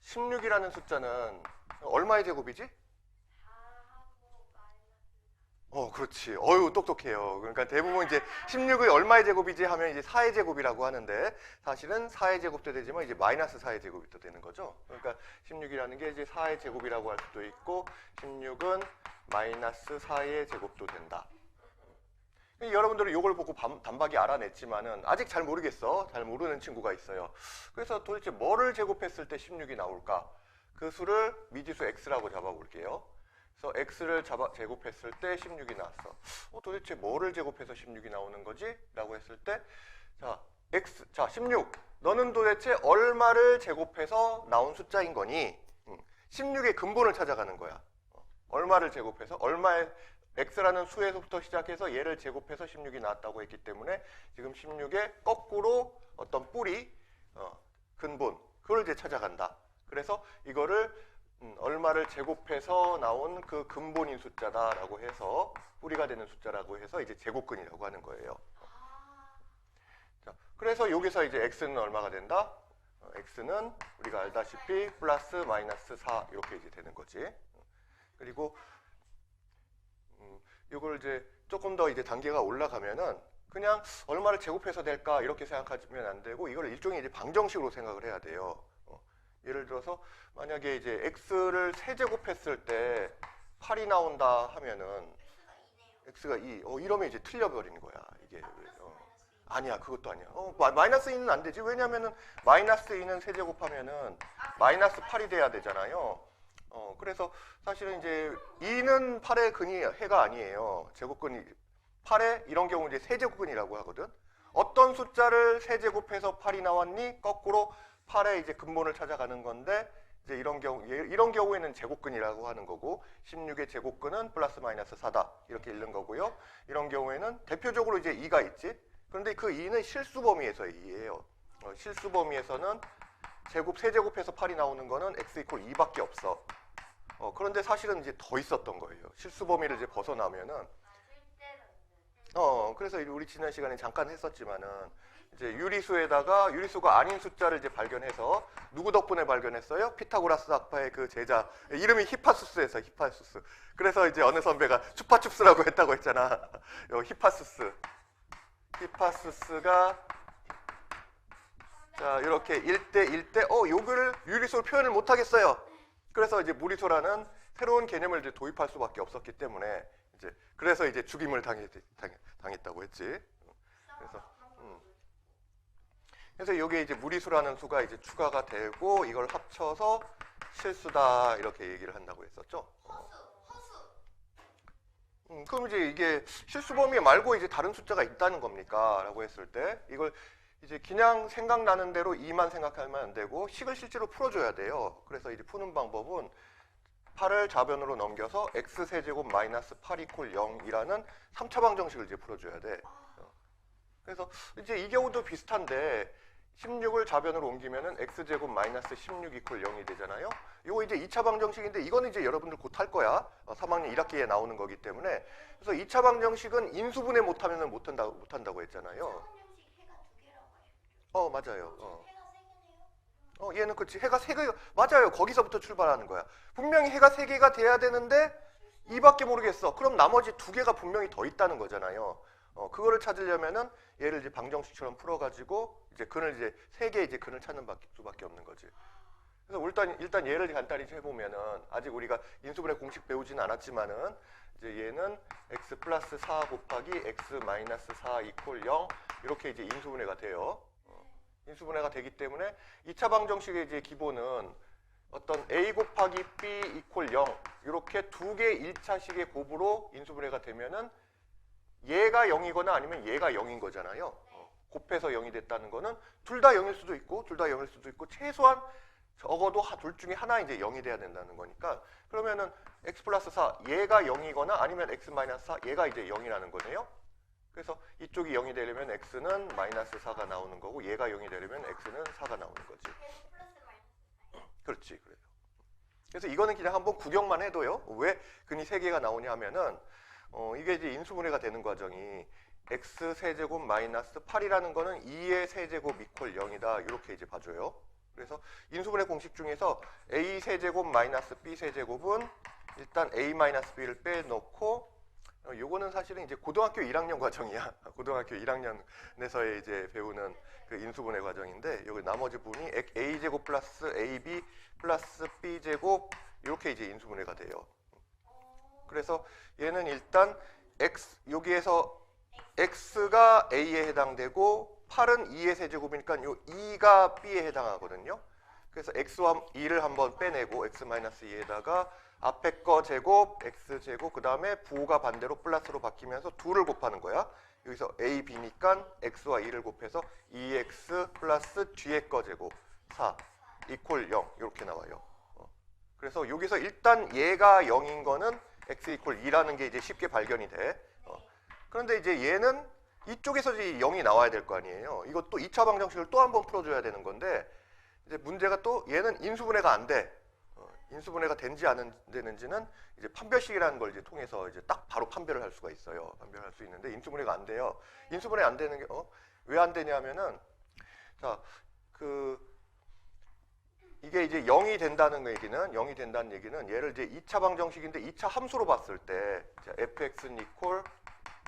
16이라는 숫자는 얼마의 제곱이지? 그렇지. 어유, 똑똑해요. 그러니까 대부분 이제 16이 얼마의 제곱이지 하면 이제 4의 제곱이라고 하는데 사실은 4의 제곱도 되지만 이제 마이너스 4의 제곱이 또 되는 거죠. 그러니까 16이라는 게 이제 4의 제곱이라고 할 수도 있고 16은 마이너스 4의 제곱도 된다. 여러분들은 이걸 보고 단박에 알아냈지만은 아직 잘 모르겠어. 잘 모르는 친구가 있어요. 그래서 도대체 뭐를 제곱했을 때 16이 나올까? 그 수를 미지수 x라고 잡아볼게요. 그래서 x를 제곱했을 때 16이 나왔어. 도대체 뭐를 제곱해서 16이 나오는 거지? 라고 했을 때, 자, 16. 너는 도대체 얼마를 제곱해서 나온 숫자인 거니? 16의 근본을 찾아가는 거야. 얼마를 제곱해서, 얼마의 x라는 수에서부터 시작해서 얘를 제곱해서 16이 나왔다고 했기 때문에 지금 16의 거꾸로 어떤 뿌리, 근본, 그걸 이제 찾아간다. 그래서 이거를 얼마를 제곱해서 나온 그 근본인 숫자다라고 해서 뿌리가 되는 숫자라고 해서 이제 제곱근이라고 하는 거예요. 자, 그래서 여기서 이제 x는 얼마가 된다? x는 우리가 알다시피 플러스 마이너스 4 이렇게 이제 되는 거지. 그리고 이걸 이제 조금 더 이제 단계가 올라가면은 그냥 얼마를 제곱해서 될까 이렇게 생각하면 안 되고 이걸 일종의 이제 방정식으로 생각을 해야 돼요. 예를 들어서 만약에 이제 x를 세제곱했을 때 8이 나온다 하면은 x가 2. 이러면 이제 틀려버리는 거야. 이게 아니야, 그것도 아니야. 마이너스 2는 안 되지. 왜냐면은 마이너스 2는 세제곱하면은 마이너스 8이 돼야 되잖아요. 그래서 사실은 이제 2는 8의 근이 해가 아니에요. 제곱근이 8의 이런 경우 이제 세제곱근이라고 하거든. 어떤 숫자를 세제곱해서 8이 나왔니? 거꾸로 8의 이제 근본을 찾아가는 건데 이제 이런 경우에는 제곱근이라고 하는 거고 16의 제곱근은 플러스 마이너스 4다 이렇게 읽는 거고요. 이런 경우에는 대표적으로 이제 2가 있지. 그런데 그 2는 실수 범위에서의 2예요. 실수 범위에서는 세제곱해서 8이 나오는 거는 x 이퀄 2밖에 없어. 그런데 사실은 이제 더 있었던 거예요. 실수 범위를 이제 벗어나면은 그래서 우리 지난 시간에 잠깐 했었지만은 이제 유리수에다가 유리수가 아닌 숫자를 이제 발견해서 누구 덕분에 발견했어요? 피타고라스 학파의 그 제자 이름이 히파수스에서 히파수스. 그래서 이제 어느 선배가 추파춥스라고 했다고 했잖아. 히파수스가 자 이렇게 1대 1대 요거를 유리수로 표현을 못 하겠어요. 그래서 이제 무리수라는 새로운 개념을 이제 도입할 수밖에 없었기 때문에 이제 그래서 이제 죽임을 당했다고 했지. 그래서 이게 이제 무리수라는 수가 이제 추가가 되고 이걸 합쳐서 실수다 이렇게 얘기를 한다고 했었죠. 그럼 이제 이게 실수 범위 말고 이제 다른 숫자가 있다는 겁니까? 라고 했을 때 이걸 이제 그냥 생각나는 대로 2만 생각하면 안 되고 식을 실제로 풀어줘야 돼요. 그래서 이제 푸는 방법은 8을 좌변으로 넘겨서 x세제곱 마이너스 8 이퀄 0이라는 3차 방정식을 이제 풀어줘야 돼. 그래서 이제 이 경우도 비슷한데 16을 좌변으로 옮기면은 x제곱 마이너스 16 이퀄 0이 되잖아요. 이거 이제 2차 방정식인데 이거는 이제 여러분들 곧 할 거야. 3학년 1학기에 나오는 거기 때문에. 그래서 2차 방정식은 인수분해 못하면은 못한다고 했잖아요. 맞아요. 얘는 그치. 해가 3개, 맞아요. 거기서부터 출발하는 거야. 분명히 해가 3개가 돼야 되는데 2밖에 모르겠어. 그럼 나머지 2개가 분명히 더 있다는 거잖아요. 그거를 찾으려면은 얘를 이제 방정식처럼 풀어가지고 이제 근을 이제 3개의 이제 근을 찾는 수밖에 없는 거지. 그래서 일단 얘를 간단히 해보면은 아직 우리가 인수분해 공식 배우지는 않았지만은 이제 얘는 x 플러스 4 곱하기 x 마이너스 4 이퀄 0 이렇게 이제 인수분해가 돼요. 인수분해가 되기 때문에 2차 방정식의 이제 기본은 어떤 a 곱하기 b 이퀄 0 이렇게 두 개의 1차식의 곱으로 인수분해가 되면은 얘가 0이거나 아니면 얘가 0인 거잖아요. 곱해서 0이 됐다는 거는 둘 다 0일 수도 있고 둘 다 0일 수도 있고 최소한 적어도 둘 중에 하나 이제 0이 돼야 된다는 거니까 그러면은 x 플러스 4 얘가 0이거나 아니면 x 마이너스 4 얘가 이제 0이라는 거네요. 그래서 이쪽이 0이 되려면 x는 마이너스 4가 나오는 거고 얘가 0이 되려면 x는 4가 나오는 거지. 그렇지. 그래요. 그래서 이거는 그냥 한번 구경만 해도요. 왜 근이 3개가 나오냐 하면은 이게 이제 인수분해가 되는 과정이 x 세제곱 마이너스 8이라는 거는 2의 세제곱 이퀄 0이다. 이렇게 이제 봐줘요. 그래서 인수분해 공식 중에서 a 세제곱 마이너스 b 세제곱은 일단 a 마이너스 b를 빼놓고 요거는 사실은 이제 고등학교 1학년 과정이야. 고등학교 1학년에서의 이제 배우는 그 인수분해 과정인데 여기 나머지 부분이 a 제곱 플러스 ab 플러스 b 제곱 이렇게 이제 인수분해가 돼요. 그래서 얘는 일단 x 여기에서 x가 a에 해당되고 8은 2의 세제곱이니까 요 2가 b에 해당하거든요. 그래서 x와 2를 한번 빼내고 x-2에다가 앞에 거 제곱 x 제곱 그 다음에 부호가 반대로 플러스로 바뀌면서 2를 곱하는 거야. 여기서 a, b니까 x와 2를 곱해서 2x 플러스 뒤에 거 제곱 4 이퀄 0 이렇게 나와요. 그래서 여기서 일단 얘가 0인 거는 x 이퀄 2라는 게 이제 쉽게 발견이 돼. 그런데 이제 얘는 이쪽에서 이제 0이 나와야 될 거 아니에요. 이것도 2차 방정식을 또 한 번 풀어줘야 되는 건데 이제 문제가 또 얘는 인수분해가 안 돼. 인수분해가 된지 안 되는지는 이제 판별식이라는 걸 이제 통해서 이제 딱 바로 판별을 할 수가 있어요. 판별할 수 있는데 인수분해가 안 돼요. 인수분해 안 되는 게 왜 안 되냐면은 자 이게 이제 0이 된다는 얘기는 얘를 이제 2차 방정식인데 2차 함수로 봤을 때 fx는 이퀄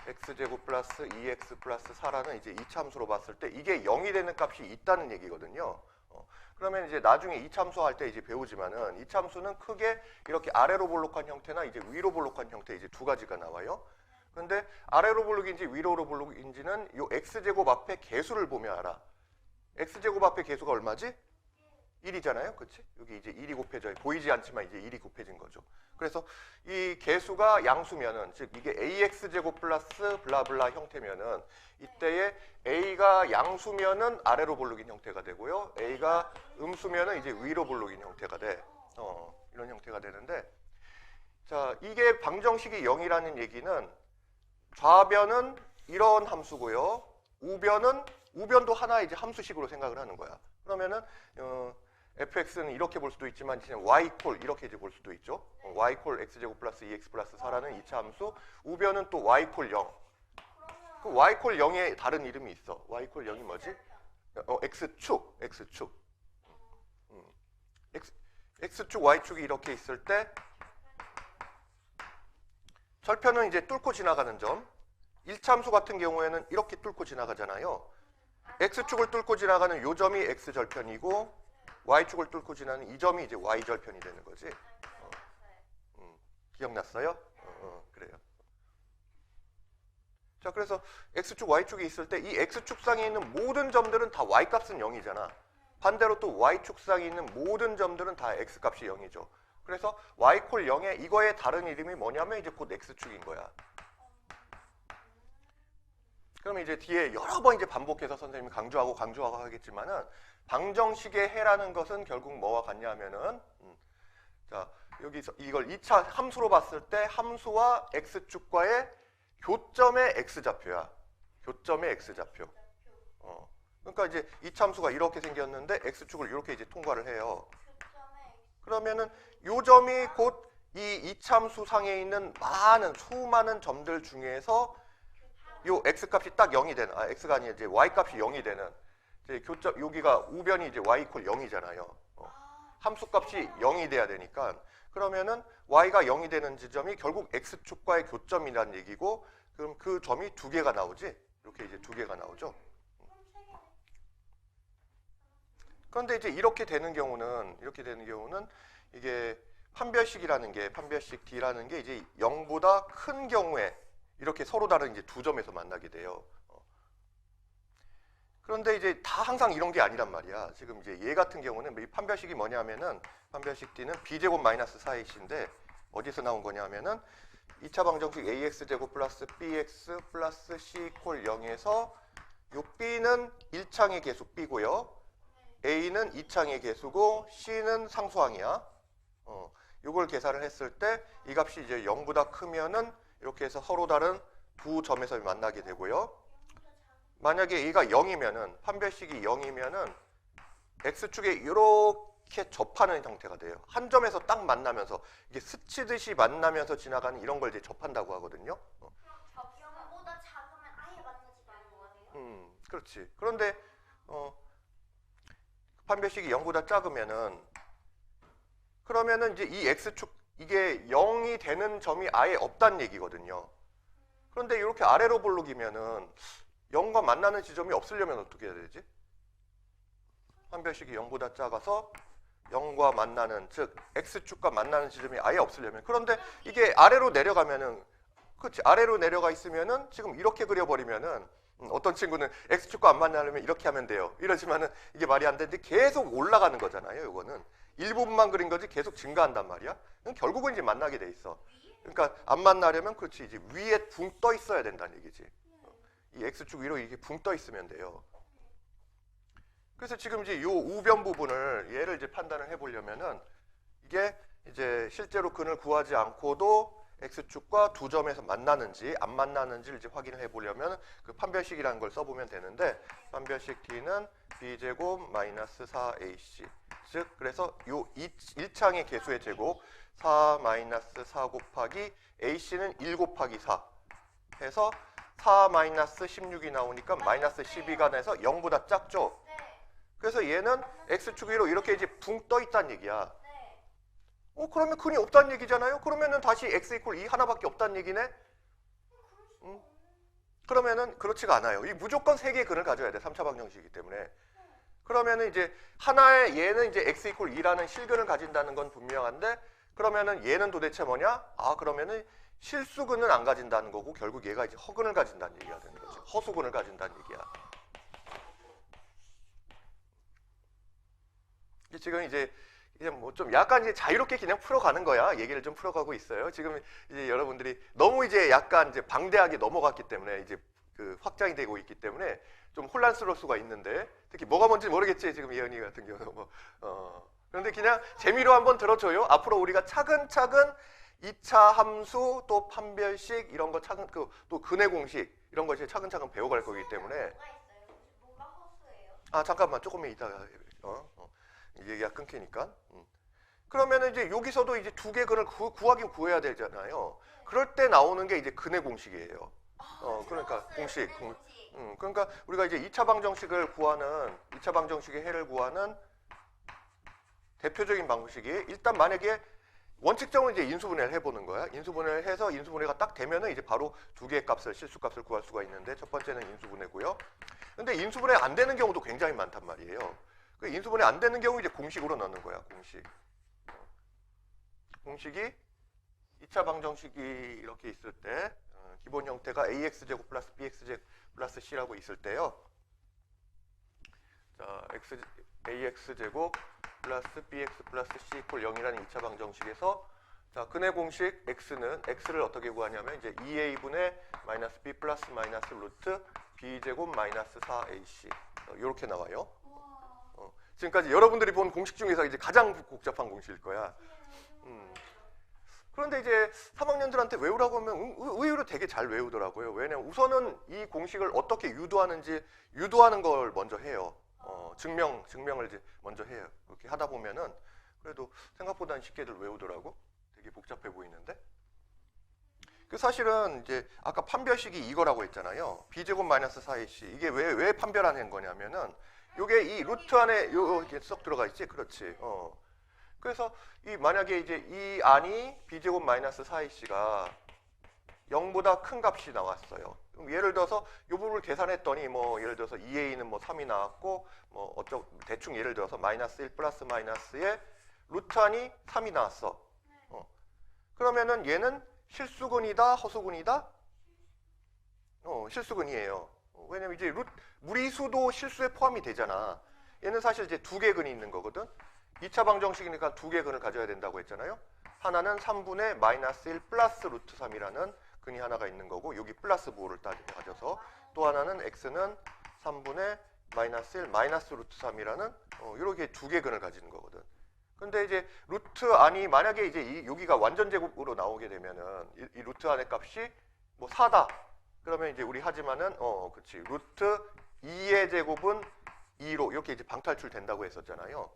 x제곱 플러스 2x 플러스 4라는 이제 2차 함수로 봤을 때 이게 0이 되는 값이 있다는 얘기거든요. 그러면 이제 나중에 2차 함수 할 때 이제 배우지만은 2차 함수는 크게 이렇게 아래로 볼록한 형태나 이제 위로 볼록한 형태 이제 두 가지가 나와요. 그런데 아래로 볼록인지 위로 볼록인지는 요 x제곱 앞에 개수를 보면 알아. x제곱 앞에 개수가 얼마지? 1이잖아요. 그치? 여기 이제 1이 곱해져 보이지 않지만 이제 1이 곱해진 거죠. 그래서 이 개수가 양수면은 즉 이게 ax제곱 플러스 블라블라 형태면은 이때에 a가 양수면은 아래로 볼록인 형태가 되고요. a가 음수면은 이제 위로 볼록인 형태가 돼. 이런 형태가 되는데 자, 이게 방정식이 0이라는 얘기는 좌변은 이런 함수고요. 우변도 하나의 이제 함수식으로 생각을 하는 거야. 그러면은 fx는 이렇게 볼 수도 있지만 그냥 y 콜 이렇게 이제 볼 수도 있죠. y 콜 x제곱 플러스 2x 플러스 4라는 2차 함수. 우변은 또 y 콜 0. 그 y 콜 0의 다른 이름이 있어. y 콜 0이 뭐지? x축. x축 y축이 이렇게 있을 때 절편은 이제 뚫고 지나가는 점. 1차 함수 같은 경우에는 이렇게 뚫고 지나가잖아요. x축을 뚫고 지나가는 요 점이 x절편이고 y축을 뚫고 지나는 이 점이 이제 y절편이 되는 거지. 기억났어요? 그래요. 자, 그래서 x축, y축이 있을 때 이 x축상에 있는 모든 점들은 다 y값은 0이잖아. 반대로 또 y축상에 있는 모든 점들은 다 x값이 0이죠. 그래서 y콜 0에 이거의 다른 이름이 뭐냐면 이제 곧 x축인 거야. 그러면 이제 뒤에 여러 번 이제 반복해서 선생님이 강조하고 하겠지만은 방정식의 해라는 것은 결국 뭐와 같냐 하면은 자, 여기서 이걸 2차 함수로 봤을 때 함수와 x축과의 교점의 x좌표야. 교점의 x좌표. 그러니까 이제 2차 함수가 이렇게 생겼는데 x축을 이렇게 이제 통과를 해요. 그러면은 요 점이 곧 이 2차 함수 상에 있는 수많은 점들 중에서 요 x값이 딱 0이 되는 x가 아니라 이제 y값이 0이 되는 이제 교점 여기가 우변이 이제 y 이퀄 0이잖아요. 함수값이 0이 돼야 되니까 그러면은 y가 0이 되는 지점이 결국 x축과의 교점이라는 얘기고 그럼 그 점이 두 개가 나오지. 이렇게 이제 두 개가 나오죠. 그런데 이제 이렇게 되는 경우는 이게 판별식 D라는 게 이제 0보다 큰 경우에 이렇게 서로 다른 이제 두 점에서 만나게 돼요. 그런데 이제 다 항상 이런 게 아니란 말이야. 지금 이제 얘 같은 경우는 이 판별식이 뭐냐면은 판별식 D는 b제곱 마이너스 4x인데 어디서 나온 거냐면은 2차 방정식 ax제곱 플러스 bx 플러스 c 이퀄 0에서 요 b는 1창의 개수 b고요. a는 2창의 개수고 c는 상수항이야. 요걸 계산을 했을 때 이 값이 이제 0보다 크면은 이렇게 해서 서로 다른 두 점에서 만나게 되고요. 만약에 a가 0이면은 판별식이 0이면은 x축에 이렇게 접하는 형태가 돼요. 한 점에서 딱 만나면서 이게 스치듯이 만나면서 지나가는 이런 걸 이제 접한다고 하거든요. 그럼 0보다 작으면 아예 만나지도 않는 거네요? 그렇지. 그런데 판별식이 0보다 작으면은 그러면은 이제 이 x축 이게 0이 되는 점이 아예 없다는 얘기거든요. 그런데 이렇게 아래로 볼록이면은 0과 만나는 지점이 없으려면 어떻게 해야 되지? 판별식이 0보다 작아서 0과 만나는, 즉 x축과 만나는 지점이 아예 없으려면, 그런데 이게 아래로 내려가면은, 그렇지, 아래로 내려가 있으면은 지금 이렇게 그려버리면은 어떤 친구는 x축과 안 만나려면 이렇게 하면 돼요. 이러지만은 이게 말이 안 되는데 계속 올라가는 거잖아요. 이거는 일부분만 그린 거지 계속 증가한단 말이야. 결국은 이제 만나게 돼 있어. 그러니까 안 만나려면 그렇지, 이제 위에 붕 떠 있어야 된다는 얘기지. 이 x축 위로 이게 붕 떠 있으면 돼요. 그래서 지금 이제 요 우변 부분을 얘를 이제 판단을 해보려면은 이게 이제 실제로 근을 구하지 않고도 x축과 두 점에서 만나는지 안 만나는지를 이제 확인을 해보려면 그 판별식이라는 걸 써보면 되는데, 판별식 t는 b제곱 마이너스 4ac, 즉 그래서 요 1창의 개수의 제곱 4 마이너스 4 곱하기 ac는 1 곱하기 4 해서 4 마이너스 16이 나오니까 마이너스 12가 돼서 0보다 작죠. 그래서 얘는 x축 위로 이렇게 이제 붕 떠 있다는 얘기야. 그러면 근이 없다는 얘기잖아요. 그러면은 다시 x 이퀄 2 하나밖에 없다는 얘기네. 그러면은 그렇지가 않아요. 이 무조건 3개의 근을 가져야 돼. 3차 방정식이기 때문에. 그러면은 이제 하나의 얘는 이제 x 이퀄 2라는 실근을 가진다는 건 분명한데, 그러면은 얘는 도대체 뭐냐? 그러면은 실수근은 안 가진다는 거고 결국 얘가 이제 허근을 가진다는 얘기가 되는 거죠. 허수근을 가진다는 얘기야. 지금 이제 뭐 좀 약간 이제 자유롭게 그냥 풀어가는 거야. 얘기를 좀 풀어가고 있어요. 지금 이제 여러분들이 너무 이제 약간 이제 방대하게 넘어갔기 때문에 이제 그 확장이 되고 있기 때문에 좀 혼란스러울 수가 있는데, 특히 뭐가 뭔지 모르겠지. 지금 예은이 같은 경우는 그런데 그냥 재미로 한번 들어줘요. 앞으로 우리가 차근차근 2차 함수 또 판별식 이런 거 차근 또 근의 공식 이런 거 이제 차근차근 배워갈 거기 때문에. 뭐가 있어요? 뭐가 허수예요? 잠깐만 조금만 이따가 얘기가 끊기니까. 그러면은 이제 여기서도 이제 두 개 근을 구하긴 구해야 되잖아요. 그럴 때 나오는 게 이제 근의 공식이에요. 그러니까 공식. 그러니까 우리가 이제 2차 방정식을 구하는, 2차 방정식의 해를 구하는 대표적인 방식이, 일단 만약에 원칙적으로 이제 인수분해를 해보는 거야. 인수분해를 해서 인수분해가 딱 되면은 이제 바로 두 개의 값을, 실수값을 구할 수가 있는데, 첫 번째는 인수분해고요. 근데 인수분해 안 되는 경우도 굉장히 많단 말이에요. 그 인수분해 안 되는 경우 이제 공식으로 넣는 거야. 공식이 2차 방정식이 이렇게 있을 때 기본 형태가 ax제곱 플러스 bx제곱 플러스 c라고 있을 때요. 자, ax제곱 플러스 bx 플러스 c 이퀄 0이라는 2차 방정식에서, 자, 근의 공식 x를 어떻게 구하냐면 이제 2a분의 마이너스 b 플러스 마이너스 루트 b제곱 마이너스 4ac 이렇게 나와요. 지금까지 여러분들이 본 공식 중에서 이제 가장 복잡한 공식일 거야. 그런데 이제 3학년들한테 외우라고 하면 의외로 되게 잘 외우더라고요. 왜냐면 우선은 이 공식을 어떻게 유도하는 걸 먼저 해요. 증명을 이제 먼저 해요. 그렇게 하다 보면은 그래도 생각보다는 쉽게들 외우더라고. 되게 복잡해 보이는데. 그 사실은 이제 아까 판별식이 이거라고 했잖아요. b제곱 마이너스 4ac. 이게 왜 판별하는 거냐면은 요게 이 루트 안에 이렇게 쏙 들어가 있지. 그렇지. 그래서 만약에 이제 이 안이 b제곱 마이너스 4ac가 0보다 큰 값이 나왔어요. 그럼 예를 들어서 이 부분을 계산했더니 뭐 예를 들어서 2a는 뭐 3이 나왔고 뭐 대충 예를 들어서 마이너스 1 플러스 마이너스에 루트 안이 3이 나왔어. 그러면은 얘는 실수근이다, 허수근이다? 실수근이에요. 왜냐면 이제 무리수도 실수에 포함이 되잖아. 얘는 사실 이제 두 개 근이 있는 거거든. 2차 방정식이니까 두 개 근을 가져야 된다고 했잖아요. 하나는 3분의 마이너스 1 플러스 루트 3이라는 근이 하나가 있는 거고, 여기 플러스 부호를 가져서, 또 하나는 x는 3분의 마이너스 1 마이너스 루트 3이라는 이렇게 두 개 근을 가지는 거거든. 근데 이제 루트 안이 만약에 이제 여기가 완전 제곱으로 나오게 되면은 이 루트 안의 값이 뭐 4다. 그러면 이제 우리 하지만은 그렇지. 루트 2의 제곱은 2로 이렇게 이제 방탈출 된다고 했었잖아요.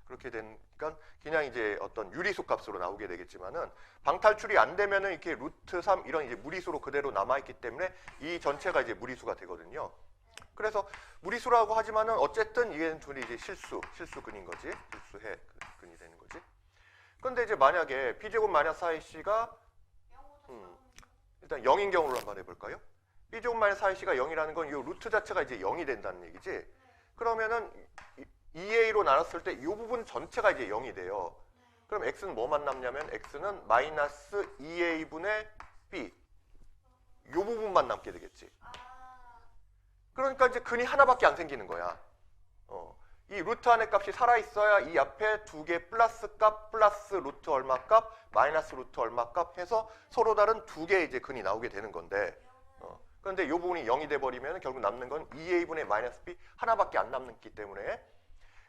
그렇게 되니까 그냥 이제 어떤 유리수 값으로 나오게 되겠지만은, 방탈출이 안 되면은 이렇게 루트 3 이런 이제 무리수로 그대로 남아 있기 때문에 이 전체가 이제 무리수가 되거든요. 그래서 무리수라고 하지만은 어쨌든 이게 둘이 이제 실수근인 거지. 실수해 근이 되는 거지. 근데 이제 만약에 b제곱 마이너스 4ac가 일단 0인 경우로 한번 해볼까요? b제곱 마이너스 4ac가 0이라는 건 이 루트 자체가 이제 0이 된다는 얘기지. 그러면은 2a로 나눴을 때 이 부분 전체가 이제 0이 돼요. 그럼 x는 뭐만 남냐면 x는 마이너스 2a분의 b 이 부분만 남게 되겠지. 그러니까 이제 근이 하나밖에 안 생기는 거야. 이 루트 안의 값이 살아있어야 이 앞에 두 개 플러스 값 플러스 루트 얼마 값 마이너스 루트 얼마 값 해서 서로 다른 두 개의 이제 근이 나오게 되는 건데 그런데 이 부분이 0이 돼버리면 결국 남는 건 2a분의 마이너스 b 하나밖에 안 남기 때문에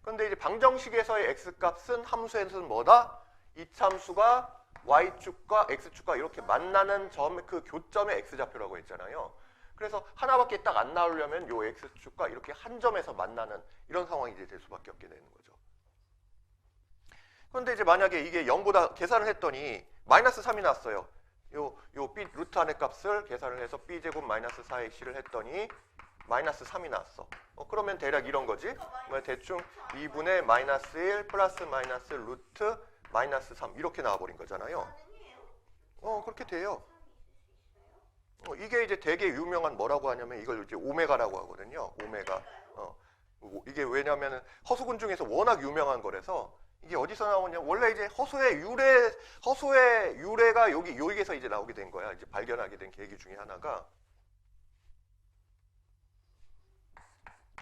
그런데 이제 방정식에서의 x값은 함수에서는 뭐다? 이참수가 y축과 x축과 이렇게 만나는 점, 그 교점의 x좌표라고 했잖아요. 그래서 하나밖에 딱 안 나오려면 요 x축과 이렇게 한 점에서 만나는 이런 상황이 이제 될 수밖에 없게 되는 거죠. 그런데 이제 만약에 이게 0보다 계산을 했더니 마이너스 3이 났어요. 요 b 루트 안의 값을 계산을 해서 b제곱 마이너스 4ac를 했더니 마이너스 3이 나왔어. 그러면 대략 이런 거지. 대충 2분의 마이너스 1 플러스 마이너스 루트 마이너스 3 이렇게 나와버린 거잖아요. 그렇게 돼요. 이게 이제 되게 유명한 뭐라고 하냐면 이걸 이제 오메가라고 하거든요. 오메가. 이게 왜냐면은 허수군 중에서 워낙 유명한 거라서 이게 어디서 나오냐? 원래 이제 허수의 유래가 여기에서 이제 나오게 된 거야. 이제 발견하게 된 계기 중에 하나가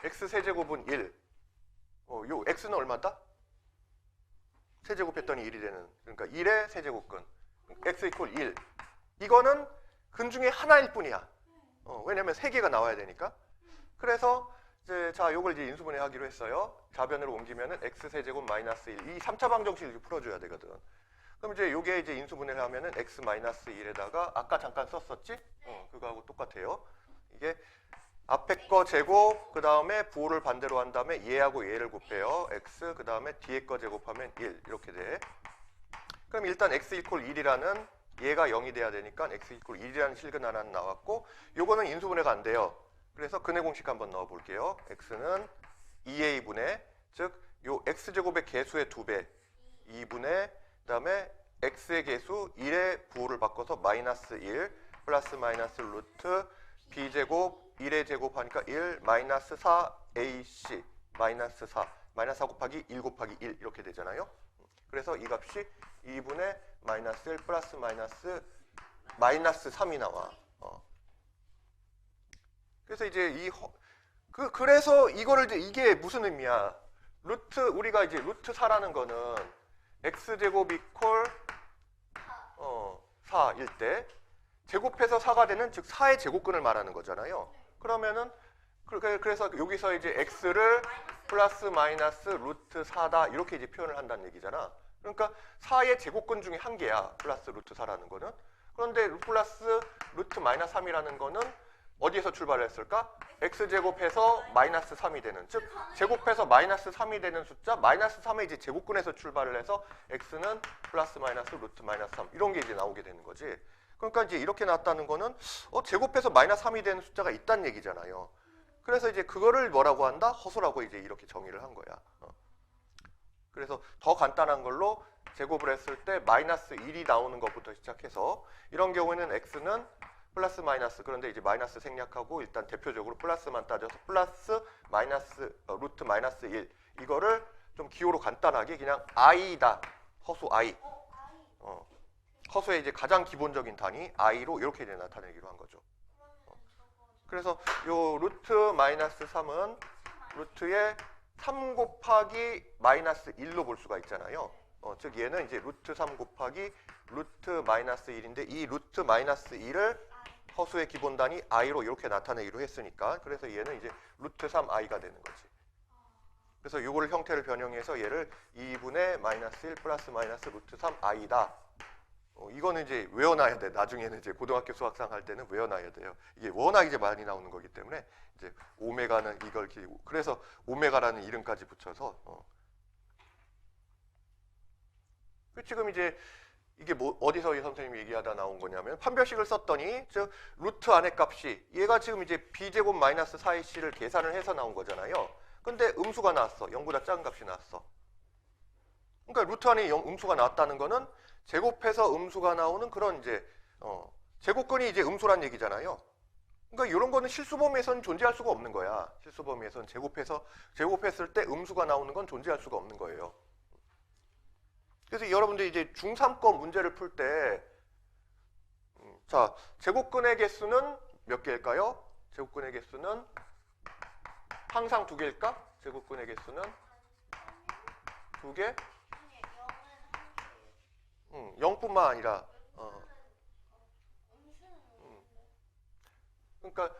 x 세제곱은 1. 요 x는 얼마다? 세제곱했더니 1이 되는. 그러니까 1의 세제곱근. x 이퀄 1. 이거는 근 중에 하나일 뿐이야. 왜냐면 세 개가 나와야 되니까. 그래서 이제 자, 요걸 이제 인수분해 하기로 했어요. 좌변으로 옮기면은 x 세제곱 마이너스 1. 이 3차 방정식을 풀어줘야 되거든. 그럼 이제 요게 이제 인수분해를 하면은 x 마이너스 1에다가 아까 잠깐 썼었지? 그거하고 똑같아요. 이게 앞에 거 제곱, 그 다음에 부호를 반대로 한 다음에 얘하고 얘를 곱해요. x, 그 다음에 뒤에 거 제곱하면 1 이렇게 돼. 그럼 일단 x 이퀄 1이라는 얘가 0이 돼야 되니까 x 이퀄 1이라는 실근 하나는 나왔고 요거는 인수분해가 안 돼요. 그래서 근의 공식 한번 넣어 볼게요. x는 2a분의 즉 요 x제곱의 개수의 2배 2분의 그 다음에 x의 개수 1의 부호를 바꿔서 마이너스 1 플러스 마이너스 루트 b제곱 1의 제곱하니까 1 마이너스 4ac 마이너스 4 마이너스 4 곱하기 1 곱하기 1 이렇게 되잖아요. 그래서 이 값이 2분의 마이너스 1 플러스 마이너스 3이 나와. 그래서 이제 그래서 이거를 이제 이게 무슨 의미야? 우리가 이제 루트 4라는 거는 x제곱 이퀄 4일 때 제곱해서 4가 되는 즉 4의 제곱근을 말하는 거잖아요. 그러면은 그래서 여기서 이제 x를 플러스 마이너스 루트 4다 이렇게 이제 표현을 한다는 얘기잖아. 그러니까 4의 제곱근 중에 한 개야. 플러스 루트 4라는 거는. 그런데 플러스 루트 마이너스 3이라는 거는 어디에서 출발을 했을까? x제곱해서 마이너스 3이 되는 즉 제곱해서 마이너스 3이 되는 숫자 마이너스 3의 이제 제곱근에서 출발을 해서 x는 플러스 마이너스 루트 마이너스 3 이런 게 이제 나오게 되는 거지. 그러니까 이제 이렇게 나왔다는 거는 제곱해서 마이너스 3이 되는 숫자가 있다는 얘기잖아요. 그래서 이제 그거를 뭐라고 한다? 허수라고 이제 이렇게 정의를 한 거야. 그래서 더 간단한 걸로 제곱을 했을 때 마이너스 1이 나오는 것부터 시작해서 이런 경우에는 x는 플러스 마이너스 그런데 이제 마이너스 생략하고 일단 대표적으로 플러스만 따져서 플러스 마이너스 루트 마이너스 1 이거를 좀 기호로 간단하게 그냥 i다. 허수 i. 허수의 이제 가장 기본적인 단위 i로 이렇게 이제 나타내기로 한 거죠. 그래서 요 루트 마이너스 3은 루트의 3 곱하기 마이너스 1로 볼 수가 있잖아요. 즉 얘는 이제 루트 3 곱하기 루트 마이너스 1인데 이 루트 마이너스 1을 허수의 기본 단위 i로 이렇게 나타내기로 했으니까 그래서 얘는 이제 루트 3i가 되는 거지. 그래서 이거를 형태를 변형해서 얘를 2분의 마이너스 1 플러스 마이너스 루트 3i다. 이거는 이제 외워놔야 돼. 나중에는 이제 고등학교 수학상 할 때는 외워놔야 돼요. 이게 워낙 이제 많이 나오는 거기 때문에 이제 오메가는 이걸 그래서 오메가라는 이름까지 붙여서 지금 이제 이게 뭐 어디서 이 선생님이 얘기하다 나온 거냐면 판별식을 썼더니 즉 루트 안의 값이 얘가 지금 이제 b제곱 마이너스 4ac를 계산을 해서 나온 거잖아요. 근데 음수가 나왔어. 0보다 작은 값이 나왔어. 그러니까 루트 안에 음수가 나왔다는 거는 제곱해서 음수가 나오는 그런 이제 제곱근이 이제 음수란 얘기잖아요. 그러니까 이런 거는 실수 범위에서는 존재할 수가 없는 거야. 실수 범위에서는 제곱했을 때 음수가 나오는 건 존재할 수가 없는 거예요. 그래서 여러분들이 이제 중3권 문제를 풀 때, 자, 제곱근의 개수는 몇 개일까요? 제곱근의 개수는 항상 2개일까? 제곱근의 개수는 2개? 0뿐만 아니라, 그러니까,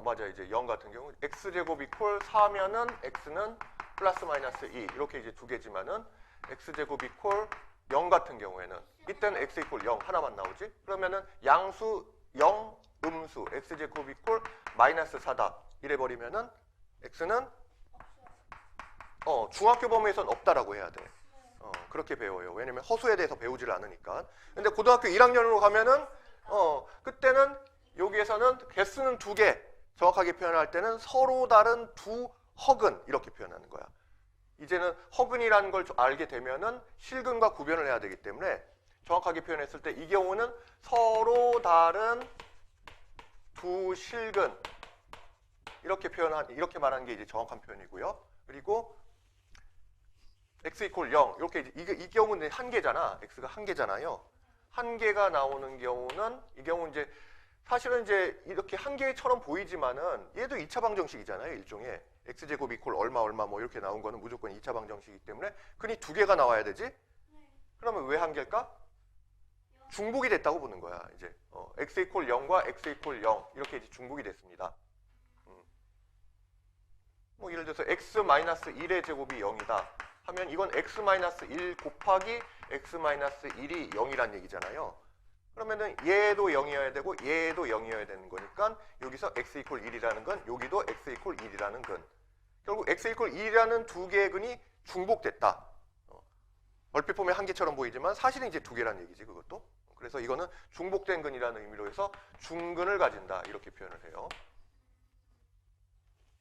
맞아. 이제 0 같은 경우, x제곱 이퀄 4면은 x는 플러스 마이너스 2. 이렇게 이제 2개지만은, x제곱 이퀄 0 같은 경우에는 이때는 x 이퀄 0 하나만 나오지? 그러면은 양수 0 음수 x제곱 이퀄 마이너스 4다 이래버리면은 x는 중학교 범위에선 없다라고 해야 돼. 그렇게 배워요. 왜냐면 허수에 대해서 배우지를 않으니까. 근데 고등학교 1학년으로 가면은 그때는 여기에서는 개수는 2개 정확하게 표현할 때는 서로 다른 두 허근 이렇게 표현하는 거야. 이제는 허근이라는 걸 알게 되면은 실근과 구별을 해야 되기 때문에 정확하게 표현했을 때 이 경우는 서로 다른 두 실근 이렇게 이렇게 말하는 게 이제 정확한 표현이고요. 그리고 x 이퀄 0 이렇게 이 경우는 한 개잖아. x가 한 개잖아요. 한 개가 나오는 경우는 이 경우 이제 사실은 이제 이렇게 한 개처럼 보이지만은 얘도 2차 방정식이잖아요. 일종의 x제곱 이퀄 얼마 뭐 이렇게 나온 거는 무조건 2차 방정식이기 때문에 근이 2개가 나와야 되지? 그러면 왜 한 개일까? 중복이 됐다고 보는 거야. 이제 x 이퀄 0과 x 이퀄 0 이렇게 이제 중복이 됐습니다. 뭐 예를 들어서 x 마이너스 1의 제곱이 0이다 하면 이건 x 마이너스 1 곱하기 x 마이너스 1이 0이란 얘기잖아요. 그러면은 얘도 0이어야 되고 얘도 0이어야 되는 거니까 여기서 x 이퀄 1이라는 건 여기도 x 이퀄 1이라는 근. 결국 x 이퀄 1이라는 두 개의 근이 중복됐다. 얼핏 보면 한 개처럼 보이지만 사실은 이제 두 개란 얘기지 그것도. 그래서 이거는 중복된 근이라는 의미로 해서 중근을 가진다 이렇게 표현을 해요.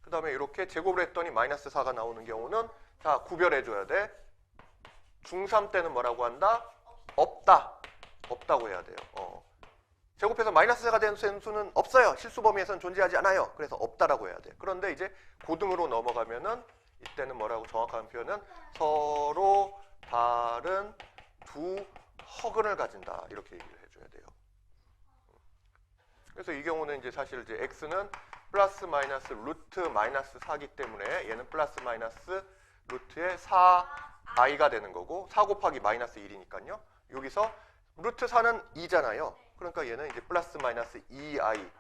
그 다음에 이렇게 제곱을 했더니 마이너스 4가 나오는 경우는 자 구별해줘야 돼. 중3 때는 뭐라고 한다? 없다. 없다고 해야 돼요. 제곱해서 마이너스 4가 되는 수는 없어요. 실수 범위에서는 존재하지 않아요. 그래서 없다라고 해야 돼. 그런데 이제 고등으로 넘어가면은 이때는 뭐라고 정확한 표현은 서로 다른 두 허근을 가진다. 이렇게 얘기를 해줘야 돼요. 그래서 이 경우는 이제 사실 이제 x는 플러스 마이너스 루트 마이너스 4기 때문에 얘는 플러스 마이너스 루트의 4i가 되는 거고 4 곱하기 마이너스 1이니까요. 여기서 루트 4는 2잖아요. 그러니까 얘는 이제 플러스 마이너스 2i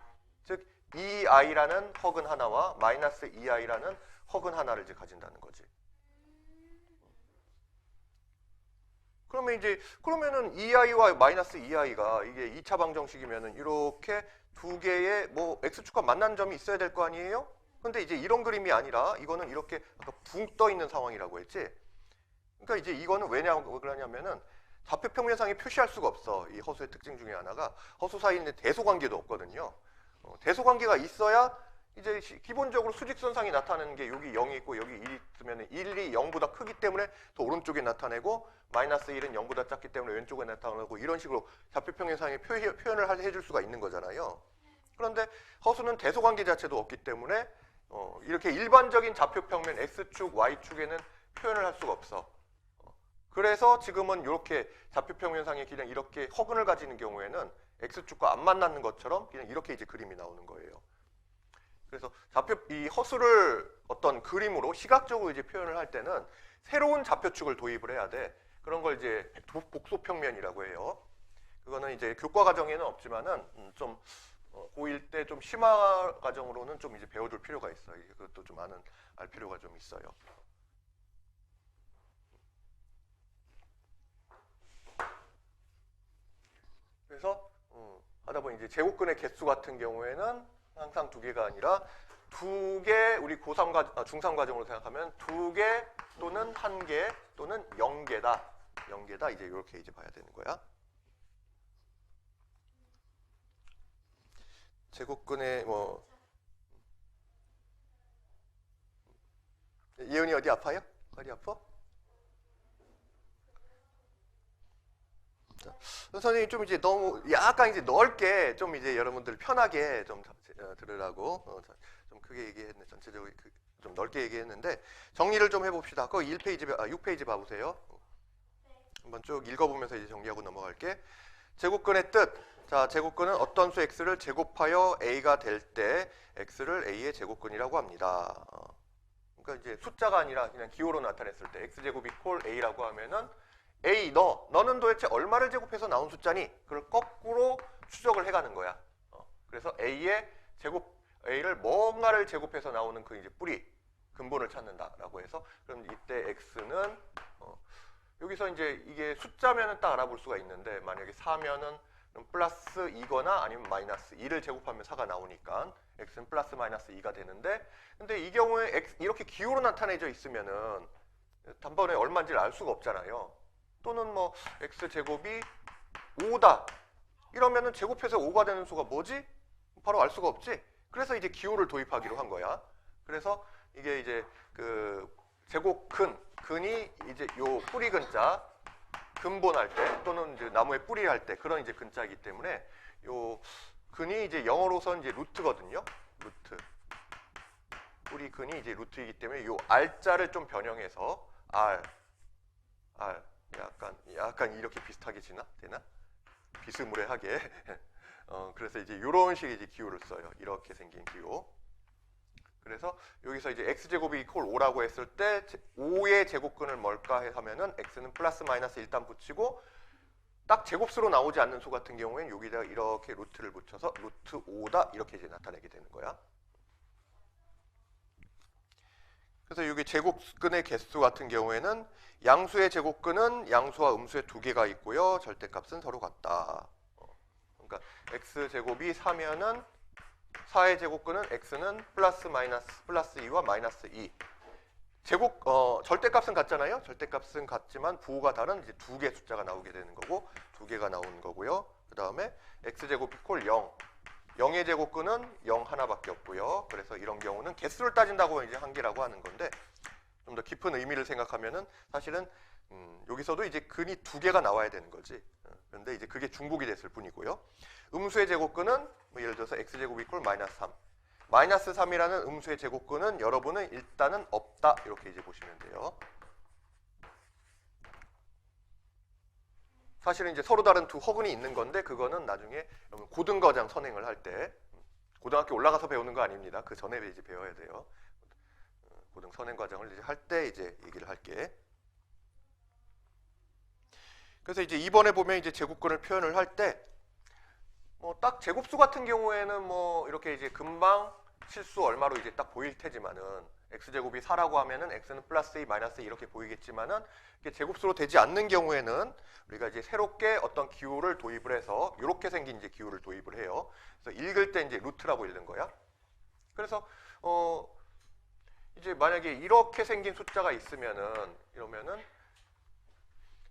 즉 2i라는 허근 하나와 마이너스 2i라는 허근 하나를 이제 가진다는 거지. 그러면은 2i와 마이너스 2i가 이게 2차 방정식이면은 이렇게 두 개의 뭐 x축과 만난 점이 있어야 될 거 아니에요? 근데 이제 이런 그림이 아니라 이거는 이렇게 아까 붕 떠 있는 상황이라고 했지. 그러니까 이제 이거는 왜냐고 그러냐면은 좌표평면상에 표시할 수가 없어. 이 허수의 특징 중에 하나가 허수 사이에 있는 대소관계도 없거든요. 대소관계가 있어야 이제 기본적으로 수직선상이 나타나는 게 여기 0이 있고 여기 1이 있으면 1이 0보다 크기 때문에 더 오른쪽에 나타내고 마이너스 1은 0보다 작기 때문에 왼쪽에 나타나고 이런 식으로 좌표평면상에 표현을 해줄 수가 있는 거잖아요. 그런데 허수는 대소관계 자체도 없기 때문에 이렇게 일반적인 좌표평면 X축, Y축에는 표현을 할 수가 없어. 그래서 지금은 이렇게 좌표평면상에 그냥 이렇게 허근을 가지는 경우에는 X축과 안 만나는 것처럼 그냥 이렇게 이제 그림이 나오는 거예요. 그래서 이 허수를 어떤 그림으로 시각적으로 이제 표현을 할 때는 새로운 좌표축을 도입을 해야 돼. 그런 걸 이제 복소평면이라고 해요. 그거는 이제 교과 과정에는 없지만은 좀 고1 때 좀 심화 과정으로는 좀 이제 배워둘 필요가 있어요. 그것도 좀 알 필요가 좀 있어요. 그래서 하다 보니 이제 제곱근의 개수 같은 경우에는 항상 2개가 아니라 2개 우리 중3 과정으로 생각하면 2개 또는 1개 또는 0개다. 0개다 이제 이렇게 이제 봐야 되는 거야. 제곱근의 뭐 예은이 어디 아파요? 어디 아파? 자, 선생님이 좀 이제 너무 약간 이제 넓게 좀 이제 여러분들 편하게 좀 들으라고 좀 크게 얘기했네. 전체적으로 좀 넓게 얘기했는데 정리를 좀 해봅시다. 그 1페이지, 6페이지 봐보세요. 한번 쭉 읽어보면서 이제 정리하고 넘어갈게. 제곱근의 뜻. 자, 제곱근은 어떤 수 x를 제곱하여 a가 될 때 x를 a의 제곱근이라고 합니다. 그러니까 이제 숫자가 아니라 그냥 기호로 나타냈을 때 x제곱 이퀄 a라고 하면은 a 너는 도대체 얼마를 제곱해서 나온 숫자니? 그걸 거꾸로 추적을 해가는 거야. 그래서 a의 제곱 a를 뭔가를 제곱해서 나오는 그 이제 뿌리 근본을 찾는다라고 해서 그럼 이때 x는 여기서 이제 이게 숫자면은 딱 알아볼 수가 있는데 만약에 4면은 플러스 2거나 아니면 마이너스 2를 제곱하면 4가 나오니까 x는 플러스 마이너스 2가 되는데 근데 이 경우에 x 이렇게 기호로 나타내져 있으면은 단번에 얼마인지를 알 수가 없잖아요. 또는 뭐 x제곱이 5다 이러면은 제곱해서 5가 되는 수가 뭐지? 바로 알 수가 없지. 그래서 이제 기호를 도입하기로 한 거야. 그래서 이게 이제 그 근이 이제 요 뿌리 근자 근본할 때 또는 이제 나무의 뿌리 할 때 그런 이제 근자이기 때문에 요 근이 이제 영어로선 이제 루트거든요. 루트. 뿌리 근이 이제 루트이기 때문에 요 r자를 좀 변형해서 r 약간 이렇게 비슷하게 되나? 비스무리하게. 그래서 이제 요런 식의 이제 기호를 써요. 이렇게 생긴 기호. 그래서 여기서 이제 x제곱이 이퀄 5라고 했을 때 5의 제곱근을 뭘까 하면은 x는 플러스 마이너스 일단 붙이고 딱 제곱수로 나오지 않는 수 같은 경우에는 여기다가 이렇게 루트를 붙여서 루트 5다 이렇게 이제 나타내게 되는 거야. 그래서 여기 제곱근의 개수 같은 경우에는 양수의 제곱근은 양수와 음수의 두 개가 있고요. 절대값은 서로 같다. 그러니까 x제곱이 4면은 4의 제곱근은 x는 플러스 2와 마이너스 2. 절대값은 같잖아요. 절대값은 같지만 부호가 다른 이제 두 개의 숫자가 나오게 되는 거고 두 개가 나오는 거고요. 그 다음에 x제곱 이퀄 0. 0의 제곱근은 0 하나밖에 없고요. 그래서 이런 경우는 개수를 따진다고 이제 한 개라고 하는 건데 좀 더 깊은 의미를 생각하면은 사실은 여기서도 이제 근이 두 개가 나와야 되는 거지. 그런데 이제 그게 중복이 됐을 뿐이고요. 음수의 제곱근은 뭐 예를 들어서 x제곱 이퀄 마이너스 3. 마이너스 3이라는 음수의 제곱근은 여러분은 일단은 없다. 이렇게 이제 보시면 돼요. 사실은 이제 서로 다른 두 허근이 있는 건데 그거는 나중에 고등과정 선행을 할 때 고등학교 올라가서 배우는 거 아닙니다. 그 전에 이제 배워야 돼요. 고등 선행 과정을 이제 할 때 이제 얘기를 할게. 그래서 이제 이번에 보면 이제 제곱근을 표현을 할 때 뭐 딱 제곱수 같은 경우에는 뭐 이렇게 이제 금방 실수 얼마로 이제 딱 보일 테지만은 x제곱이 4라고 하면은 x는 플러스 2 마이너스 2 이렇게 보이겠지만은 이게 제곱수로 되지 않는 경우에는 우리가 이제 새롭게 어떤 기호를 도입을 해서 이렇게 생긴 이제 기호를 도입을 해요. 그래서 읽을 때 이제 루트라고 읽는 거야. 그래서 이제 만약에 이렇게 생긴 숫자가 있으면은 이러면은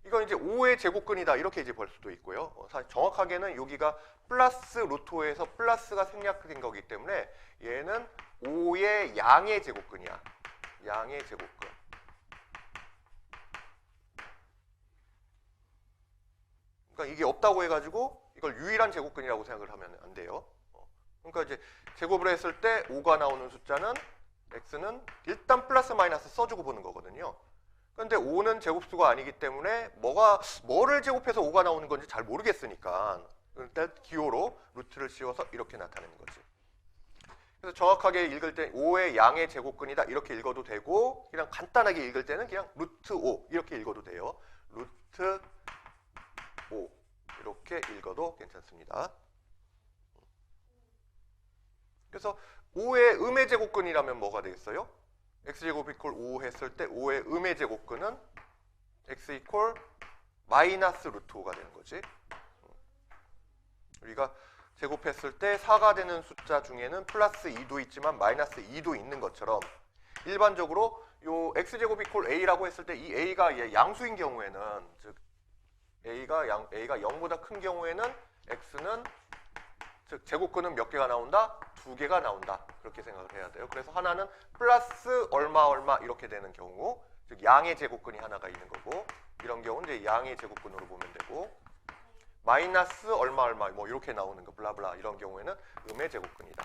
이건 이제 5의 제곱근이다 이렇게 이제 볼 수도 있고요. 사실 정확하게는 여기가 플러스 루트 5에서 플러스가 생략된 거기 때문에 얘는 5의 양의 제곱근이야. 양의 제곱근. 그러니까 이게 없다고 해가지고 이걸 유일한 제곱근이라고 생각을 하면 안 돼요. 그러니까 이제 제곱을 했을 때 5가 나오는 숫자는 x는 일단 플러스 마이너스 써주고 보는 거거든요. 근데 5는 제곱수가 아니기 때문에 뭐를 제곱해서 5가 나오는 건지 잘 모르겠으니까 일단 기호로 루트를 씌워서 이렇게 나타내는 거지. 그래서 정확하게 읽을 때 5의 양의 제곱근이다 이렇게 읽어도 되고 그냥 간단하게 읽을 때는 그냥 루트 5 이렇게 읽어도 돼요. 루트 5 이렇게 읽어도 괜찮습니다. 그래서 5의 음의 제곱근이라면 뭐가 되겠어요? x제곱 이퀄 5 했을 때 5의 음의 제곱근은 x 이퀄 마이너스 루트 5가 되는 거지. 우리가 제곱했을 때 4가 되는 숫자 중에는 플러스 2도 있지만 마이너스 2도 있는 것처럼 일반적으로 요 x제곱 이퀄 a라고 했을 때 이 a가 양수인 경우에는 즉 a가 0보다 큰 경우에는 x는 즉 제곱근은 몇 개가 나온다? 2개가 나온다. 그렇게 생각을 해야 돼요. 그래서 하나는 플러스 얼마 얼마 이렇게 되는 경우, 즉 양의 제곱근이 하나가 있는 거고, 이런 경우는 이제 양의 제곱근으로 보면 되고, 마이너스 얼마 얼마 뭐 이렇게 나오는 거 블라블라 이런 경우에는 음의 제곱근이다.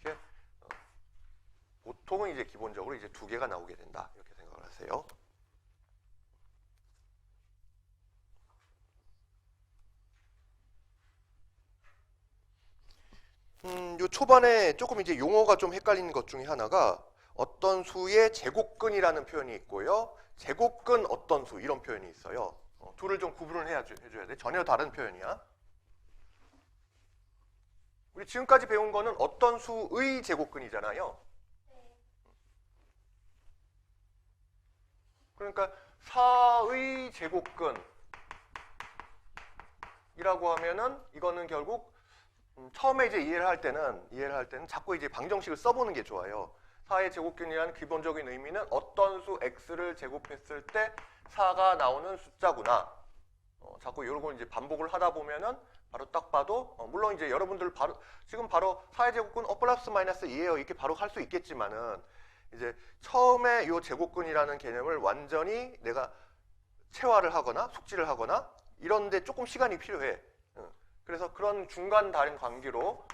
이렇게 보통은 이제 기본적으로 이제 2개가 나오게 된다. 이렇게 생각을 하세요. 요 초반에 조금 이제 용어가 좀 헷갈리는 것 중에 하나가 어떤 수의 제곱근이라는 표현이 있고요. 제곱근 어떤 수 이런 표현이 있어요. 둘을 좀 구분을 해줘야 돼. 전혀 다른 표현이야. 우리 지금까지 배운 거는 어떤 수의 제곱근이잖아요. 그러니까 4의 제곱근이라고 하면은 이거는 결국 처음에 이제 이해를 할 때는 자꾸 이제 방정식을 써보는 게 좋아요. 4의 제곱근이라는 기본적인 의미는 어떤 수 x를 제곱했을 때 4가 나오는 숫자구나. 자꾸 이런 걸 이제 반복을 하다 보면은 바로 딱 봐도 물론 이제 여러분들 지금 바로 4의 제곱근 플러스 마이너스 2예요. 이렇게 바로 할 수 있겠지만은 이제 처음에 이 제곱근이라는 개념을 완전히 내가 체화를 하거나 숙지를 하거나 이런데 조금 시간이 필요해. 그래서 그런 중간 다른 관계로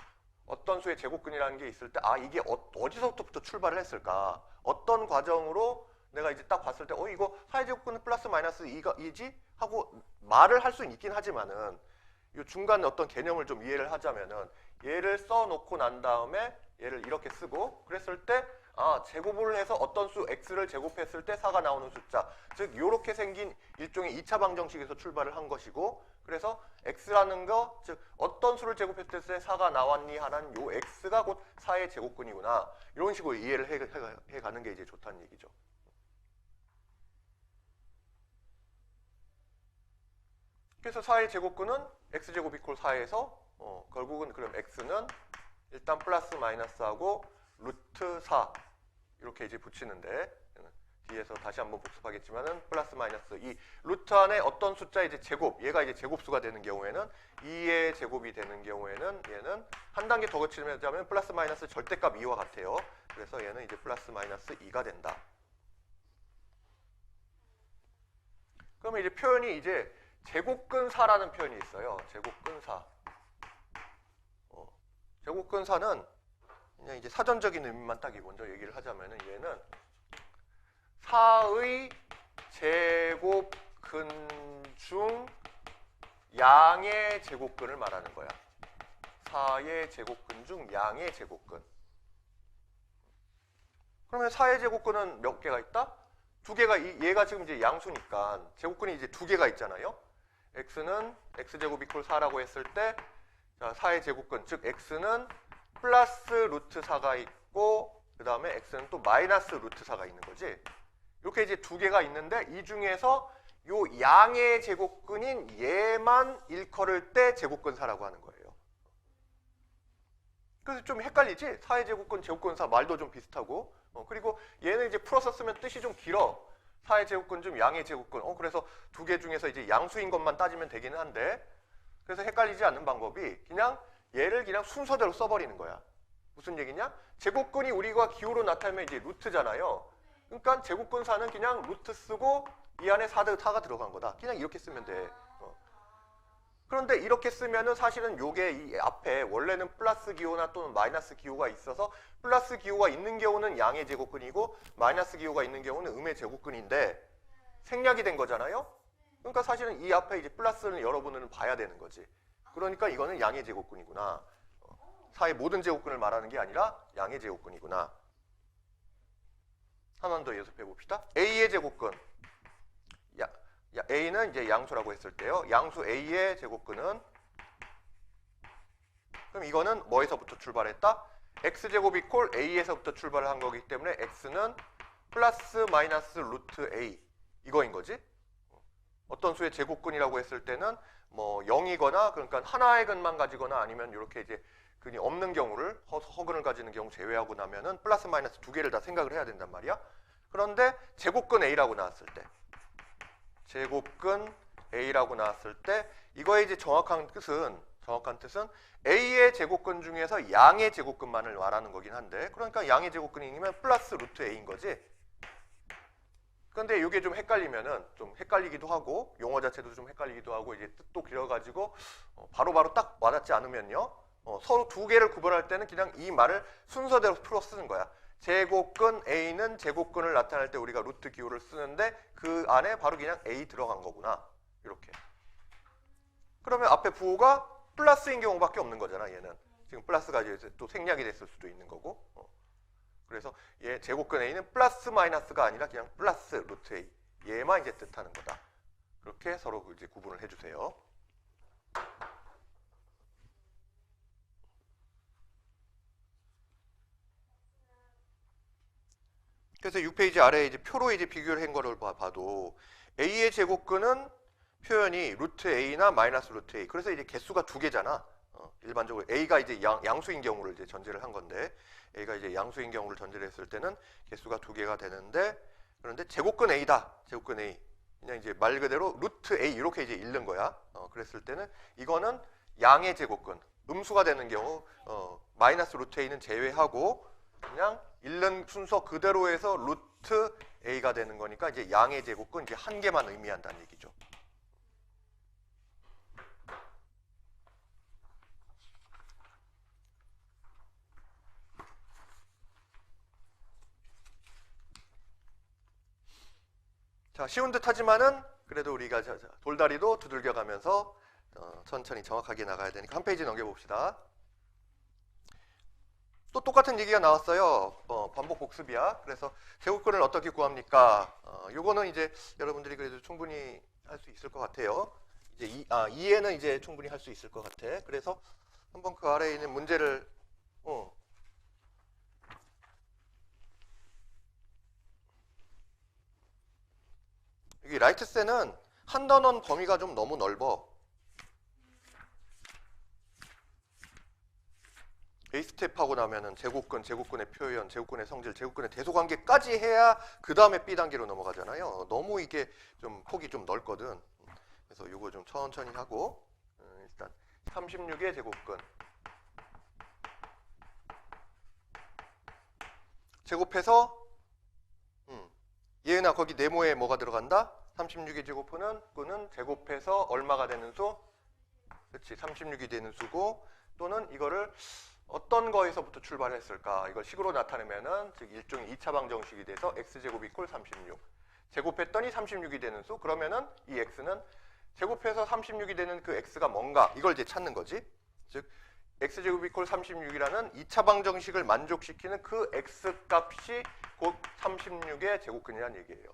어떤 수의 제곱근이라는 게 있을 때 이게 어디서부터 출발을 했을까? 어떤 과정으로 내가 이제 딱 봤을 때 이거 4의 제곱근은 플러스 마이너스 2지? 하고 말을 할 수는 있긴 하지만은 이 중간 어떤 개념을 좀 이해를 하자면은 얘를 써놓고 난 다음에 얘를 이렇게 쓰고 그랬을 때 제곱을 해서 어떤 수 x를 제곱했을 때 4가 나오는 숫자, 즉 이렇게 생긴 일종의 2차 방정식에서 출발을 한 것이고, 그래서 x라는 거, 즉 어떤 수를 제곱했을 때 4가 나왔니 하는 요 x가 곧 4의 제곱근이구나, 이런 식으로 이해를 해가는 게 이제 좋다는 얘기죠. 그래서 4의 제곱근은 x제곱 이퀄 4에서 결국은 그럼 x는 일단 플러스 마이너스하고 루트 4 이렇게 이제 붙이는데, 뒤에서 다시 한번 복습하겠지만은 플러스 마이너스 2 루트 안에 어떤 숫자 이제 제곱, 얘가 이제 제곱수가 되는 경우에는 2의 제곱이 되는 경우에는 얘는 한 단계 더 거치면 플러스 마이너스 절대값 2와 같아요. 그래서 얘는 이제 플러스 마이너스 2가 된다. 그러면 이제 표현이 이제 제곱근사라는 표현이 있어요. 제곱근사. 제곱근사는 그냥 이제 사전적인 의미만 딱 먼저 얘기를 하자면은 얘는 4의 제곱근 중 양의 제곱근을 말하는 거야. 4의 제곱근 중 양의 제곱근. 그러면 4의 제곱근은 몇 개가 있다? 2개가, 얘가 지금 이제 양수니까 제곱근이 이제 2개가 있잖아요. x는 x제곱 이퀄 4라고 했을 때, 자, 4의 제곱근, 즉 x는 플러스 루트 4가 있고 그 다음에 x는 또 마이너스 루트 4가 있는 거지. 이렇게 이제 2개가 있는데 이 중에서 요 양의 제곱근인 얘만 일컬을 때 제곱근사라고 하는 거예요. 그래서 좀 헷갈리지? 4의 제곱근, 제곱근사 말도 좀 비슷하고 그리고 얘는 이제 풀어서 쓰면 뜻이 좀 길어. 4의 제곱근 중 양의 제곱근. 그래서 2개 중에서 이제 양수인 것만 따지면 되기는 한데, 그래서 헷갈리지 않는 방법이 그냥 얘를 그냥 순서대로 써버리는 거야. 무슨 얘기냐? 제곱근이 우리가 기호로 나타내면 이제 루트잖아요. 그러니까 제곱근사는 그냥 루트 쓰고 이 안에 4가 들어간 거다. 그냥 이렇게 쓰면 돼. 그런데 이렇게 쓰면은 사실은 요게 이 앞에 원래는 플러스 기호나 또는 마이너스 기호가 있어서 플러스 기호가 있는 경우는 양의 제곱근이고 마이너스 기호가 있는 경우는 음의 제곱근인데 생략이 된 거잖아요. 그러니까 사실은 이 앞에 이제 플러스는 여러분은 봐야 되는 거지. 그러니까 이거는 양의 제곱근이구나. 4의 모든 제곱근을 말하는 게 아니라 양의 제곱근이구나. 하나만 더 연습해 봅시다. A의 제곱근. A는 이제 양수라고 했을 때요. 양수 A의 제곱근은, 그럼 이거는 뭐에서부터 출발했다? X제곱 이퀄 A에서부터 출발을 한 거기 때문에 X는 플러스 마이너스 루트 A 이거인 거지. 어떤 수의 제곱근이라고 했을 때는 뭐 0이거나 그러니까 하나의 근만 가지거나 아니면 이렇게 이제 근이 없는 경우를 허근을 가지는 경우 제외하고 나면은 플러스 마이너스 2개를 다 생각을 해야 된단 말이야. 그런데 제곱근 A라고 나왔을 때, 제곱근 A라고 나왔을 때 이거의 이제 정확한 뜻은 정확한 뜻은 a의 제곱근 중에서 양의 제곱근만을 말하는 거긴 한데, 그러니까 양의 제곱근이면 플러스 루트 a인 거지. 근데 이게 좀 헷갈리면은 좀 헷갈리기도 하고 용어 자체도 좀 헷갈리기도 하고 이제 뜻도 길어가지고 바로바로 딱 와닿지 않으면요, 서로 두 개를 구별할 때는 그냥 이 말을 순서대로 풀어 쓰는 거야. 제곱근 a는 제곱근을 나타낼 때 우리가 루트 기호를 쓰는데 그 안에 바로 그냥 a 들어간 거구나, 이렇게. 그러면 앞에 부호가 플러스인 경우밖에 없는 거잖아. 얘는 지금 플러스가 이제 또 생략이 됐을 수도 있는 거고. 그래서 얘 제곱근 a는 플러스 마이너스가 아니라 그냥 플러스 루트 a, 얘만 이제 뜻하는 거다. 그렇게 서로 이제 구분을 해주세요. 그래서 6페이지 아래에 이제 표로 이제 비교를 한 거를 봐도 a의 제곱근은 표현이 루트 a나 마이너스 루트 a. 그래서 이제 개수가 두 개잖아. 일반적으로 a가 이제 양수인 경우를 이제 전제를 한 건데, a가 이제 양수인 경우를 전제를 했을 때는 개수가 두 개가 되는데, 그런데 제곱근 a다. 제곱근 a. 그냥 이제 말 그대로 루트 a 이렇게 이제 읽는 거야. 그랬을 때는 이거는 양의 제곱근, 음수가 되는 경우 마이너스 루트 a는 제외하고 그냥 읽는 순서 그대로 해서 루트 a가 되는 거니까 이제 양의 제곱근 이제 한 개만 의미한다는 얘기죠. 자, 쉬운 듯 하지만은 그래도 우리가 돌다리도 두들겨 가면서 천천히 정확하게 나가야 되니까 한 페이지 넘겨봅시다. 또 똑같은 얘기가 나왔어요. 반복 복습이야. 그래서 제곱근을 어떻게 구합니까? 요거는 이제 여러분들이 그래도 충분히 할 수 있을 것 같아요. 이제 이해는 이제 충분히 할 수 있을 것 같아. 그래서 한번 그 아래에 있는 문제를 여기 라이트세는 한 단원 범위가 좀 너무 넓어. A 스텝 하고 나면은 제곱근, 제곱근의 표현, 제곱근의 성질, 제곱근의 대소관계까지 해야 그 다음에 B 단계로 넘어가잖아요. 너무 이게 좀 폭이 좀 넓거든. 그래서 이거 좀 천천히 하고 일단 36의 제곱근 제곱해서 얘나 거기 네모에 뭐가 들어간다? 36의 제곱근은 제곱해서 얼마가 되는 수? 그렇지, 36이 되는 수고, 또는 이거를 어떤 거에서부터 출발했을까? 이걸 식으로 나타내면은 즉 일종의 2차 방정식이 돼서 x제곱 이퀄 36. 제곱했더니 36이 되는 수. 그러면은 이 x는 제곱해서 36이 되는 그 x가 뭔가, 이걸 이제 찾는 거지. 즉 x제곱 이퀄 36이라는 2차 방정식을 만족시키는 그 x 값이 곧 36의 제곱근이라는 얘기예요.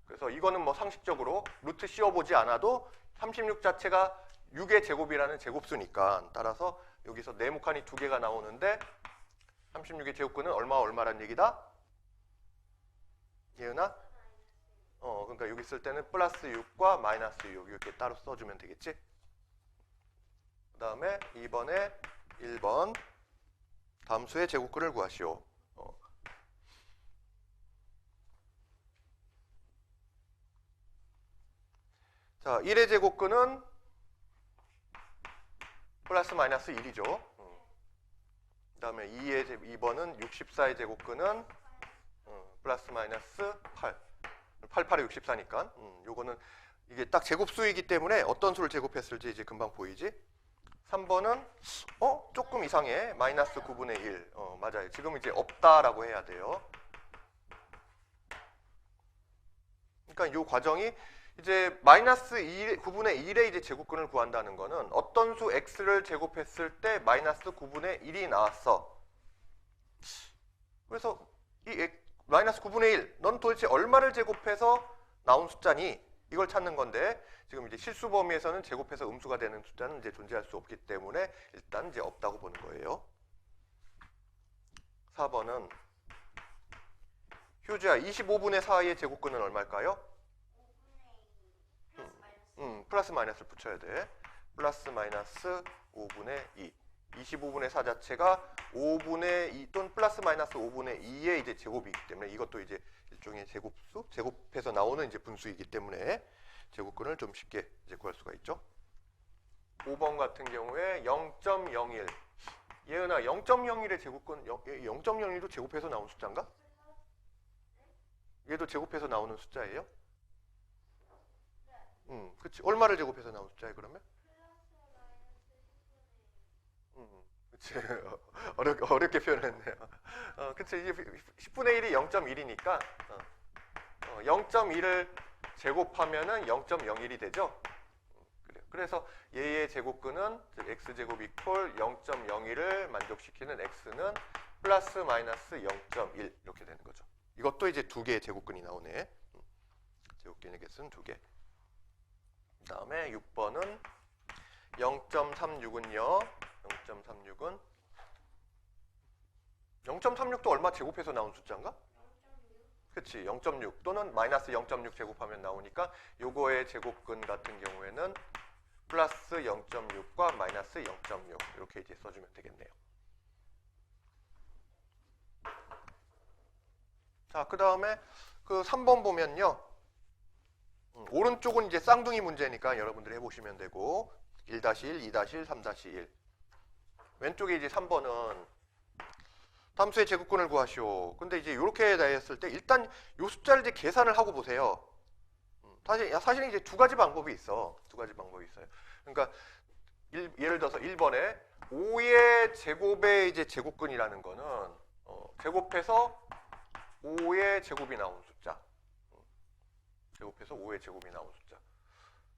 그래서 이거는 뭐 상식적으로 루트 씌워보지 않아도 36 자체가 6의 제곱이라는 제곱수니까, 따라서 여기서 네모칸이 두 개가 나오는데 36의 제곱근은 얼마라는 얘기다? 예은아? 그러니까 여기 쓸 때는 플러스 6과 마이너스 6 이렇게 따로 써주면 되겠지? 그 다음에 2번에 1번 다음 수의 제곱근을 구하시오. 자, 1의 제곱근은 플러스 마이너스 1이죠. 그 다음에 2번은 64의 제곱근은 플러스 마이너스 8. 88에 64니까. 요거는 이게 딱 제곱수이기 때문에 어떤 수를 제곱했을지 이제 금방 보이지? 3번은 조금 이상해. 마이너스 9분의 1. 맞아요. 지금 이제 없다라고 해야 돼요. 그러니까 이 과정이 이제 마이너스 9분의 1의 이제 제곱근을 구한다는 거는 어떤 수 x를 제곱했을 때 마이너스 9분의 1이 나왔어. 그래서 이 마이너스 9분의 1, 넌 도대체 얼마를 제곱해서 나온 숫자니? 이걸 찾는 건데, 지금 이제 실수 범위에서는 제곱해서 음수가 되는 숫자는 이제 존재할 수 없기 때문에 일단 이제 없다고 보는 거예요. 4번은 효주야, 25분의 4의 제곱근은 얼마일까요? 플러스 마이너스를 붙여야 돼. 플러스 마이너스 5분의 2. 25분의 4 자체가 5분의 2 또는 플러스 마이너스 5분의 2의 이제 제곱이기 때문에 이것도 이제 일종의 제곱수, 제곱해서 나오는 이제 분수이기 때문에 제곱근을 좀 쉽게 이제 구할 수가 있죠. 5번 같은 경우에 0.01. 예은아, 0.01의 제곱근 0.01도 제곱해서 나온 숫자인가? 얘도 제곱해서 나오는 숫자예요? 그치. 얼마를 제곱해서 나온 숫자예요, 그러면? 그치. 어렵게 표현했네요. 그치. 이게 10분의 1이 0.1이니까 0.1을 제곱하면은 0.01이 되죠? 그래서 얘의 제곱근은 즉 x제곱 이퀄 0.01을 만족시키는 x는 플러스 마이너스 0.1 이렇게 되는 거죠. 이것도 이제 두 개의 제곱근이 나오네. 제곱근의 개수는 두 개. 그 다음에 6번은 0.36은요. 0.36은 0.36도 얼마 제곱해서 나온 숫자인가? 그치. 0.6 또는 마이너스 0.6 제곱하면 나오니까 요거의 제곱근 같은 경우에는 플러스 0.6과 마이너스 0.6 이렇게 이제 써주면 되겠네요. 자, 그 다음에 그 3번 보면요. 오른쪽은 이제 쌍둥이 문제니까 여러분들이 해보시면 되고 1-1, 2-1, 3-1. 왼쪽에 이제 3번은 함수의 제곱근을 구하시오. 근데 이제 이렇게 했을 때 일단 이 숫자를 이제 계산을 하고 보세요. 사실은 이제 두 가지 방법이 있어. 두 가지 방법이 있어요. 그러니까 예를 들어서 1번에 5의 제곱의 이제 제곱근이라는 거는 제곱해서 5의 제곱이 나온 숫자. 제곱해서 5의 제곱이 나온 숫자.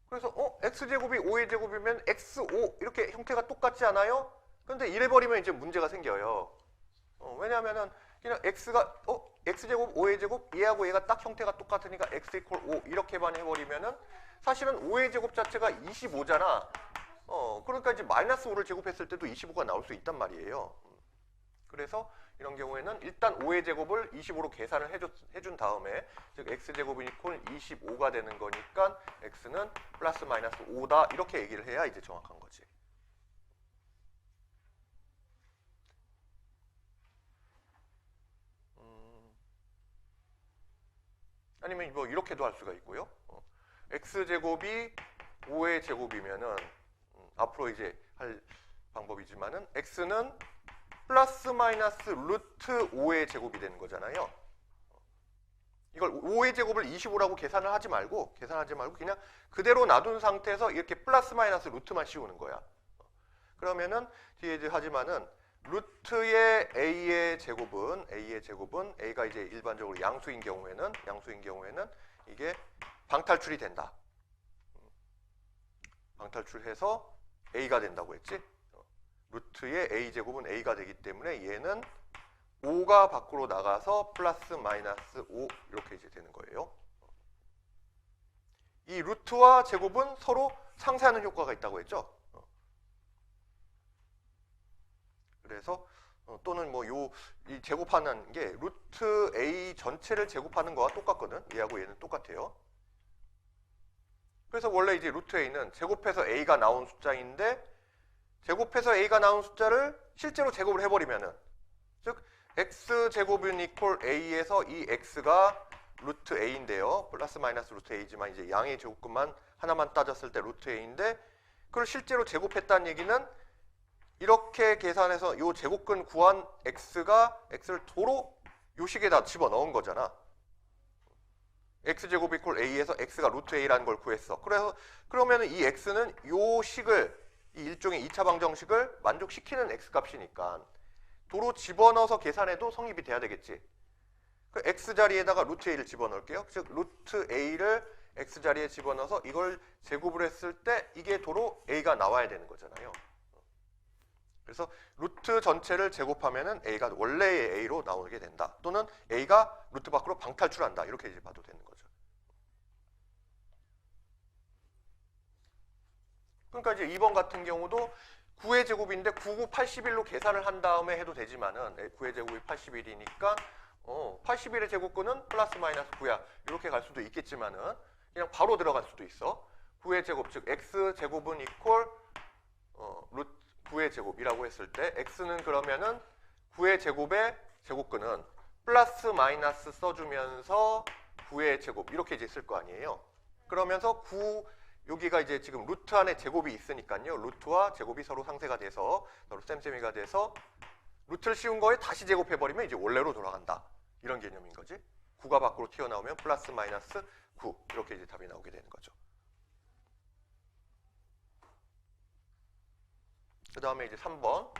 그래서 x제곱이 5의 제곱이면 x5 이렇게 형태가 똑같지 않아요? 근데 이래버리면 이제 문제가 생겨요. 왜냐하면은 그냥 x제곱 5의 제곱 얘하고 얘가 딱 형태가 똑같으니까 x 이퀄 5 이렇게만 해버리면은 사실은 5의 제곱 자체가 25잖아. 그러니까 이제 마이너스 5를 제곱했을 때도 25가 나올 수 있단 말이에요. 그래서 이런 경우에는 일단 5의 제곱을 25로 계산을 해준 다음에 즉 x제곱은 이퀄 25가 되는 거니까 x는 플러스 마이너스 5다 이렇게 얘기를 해야 이제 정확한 거지. 아니면 뭐 이렇게도 할 수가 있고요. x제곱이 5의 제곱이면은 앞으로 이제 할 방법이지만은 x는 플러스 마이너스 루트 5의 제곱이 되는 거잖아요. 이걸 5의 제곱을 25라고 계산을 하지 말고 그냥 그대로 놔둔 상태에서 이렇게 플러스 마이너스 루트만 씌우는 거야. 그러면은 뒤에 이제 하지만은 루트의 a의 제곱은 a가 이제 일반적으로 양수인 경우에는 이게 방탈출이 된다. 방탈출해서 a가 된다고 했지. 루트의 a제곱은 a가 되기 때문에 얘는 5가 밖으로 나가서 플러스 마이너스 5 이렇게 이제 되는 거예요. 이 루트와 제곱은 서로 상쇄하는 효과가 있다고 했죠. 그래서 또는 뭐 이 제곱하는 게 루트 a 전체를 제곱하는 거와 똑같거든. 얘하고 얘는 똑같아요. 그래서 원래 이제 루트 a는 제곱해서 a가 나온 숫자인데 제곱해서 a가 나온 숫자를 실제로 제곱을 해버리면은 즉 x제곱은 이퀄 a에서 이 x가 루트 a인데요. 플러스 마이너스 루트 a지만 이제 양의 제곱근만 하나만 따졌을 때 루트 a인데 그걸 실제로 제곱했다는 얘기는 이렇게 계산해서 이 제곱근 구한 x를 도로 요 식에다 집어넣은 거잖아. x제곱 이퀄 a에서 x가 루트 a라는 걸 구했어. 그러면 이 x는 요 식을 이 일종의 2차 방정식을 만족시키는 x값이니까 도로 집어넣어서 계산해도 성립이 돼야 되겠지. 그 x자리에다가 루트 a를 집어넣을게요. 즉 루트 a를 x자리에 집어넣어서 이걸 제곱을 했을 때 이게 도로 a가 나와야 되는 거잖아요. 그래서 루트 전체를 제곱하면은 a가 원래의 a로 나오게 된다. 또는 a가 루트 밖으로 방탈출한다. 이렇게 이제 봐도 되는 거죠. 그러니까 이제 2번 같은 경우도 9의 제곱인데 9, 9, 81로 계산을 한 다음에 해도 되지만은 9의 제곱이 81이니까 81의 제곱근은 플러스 마이너스 9야. 이렇게 갈 수도 있겠지만은 그냥 바로 들어갈 수도 있어. 9의 제곱 즉 x제곱은 이퀄 루트 9의 제곱이라고 했을 때 x는 그러면은 9의 제곱의 제곱근은 플러스 마이너스 써주면서 9의 제곱 이렇게 이제 쓸 거 아니에요. 그러면서 여기가 이제 지금 루트 안에 제곱이 있으니까요. 루트와 제곱이 서로 상쇄가 돼서 서로 쌤쌤이가 돼서 루트를 씌운 거에 다시 제곱해버리면 이제 원래로 돌아간다. 이런 개념인 거지. 9가 밖으로 튀어나오면 플러스 마이너스 9 이렇게 이제 답이 나오게 되는 거죠. 그 다음에 이제 3번.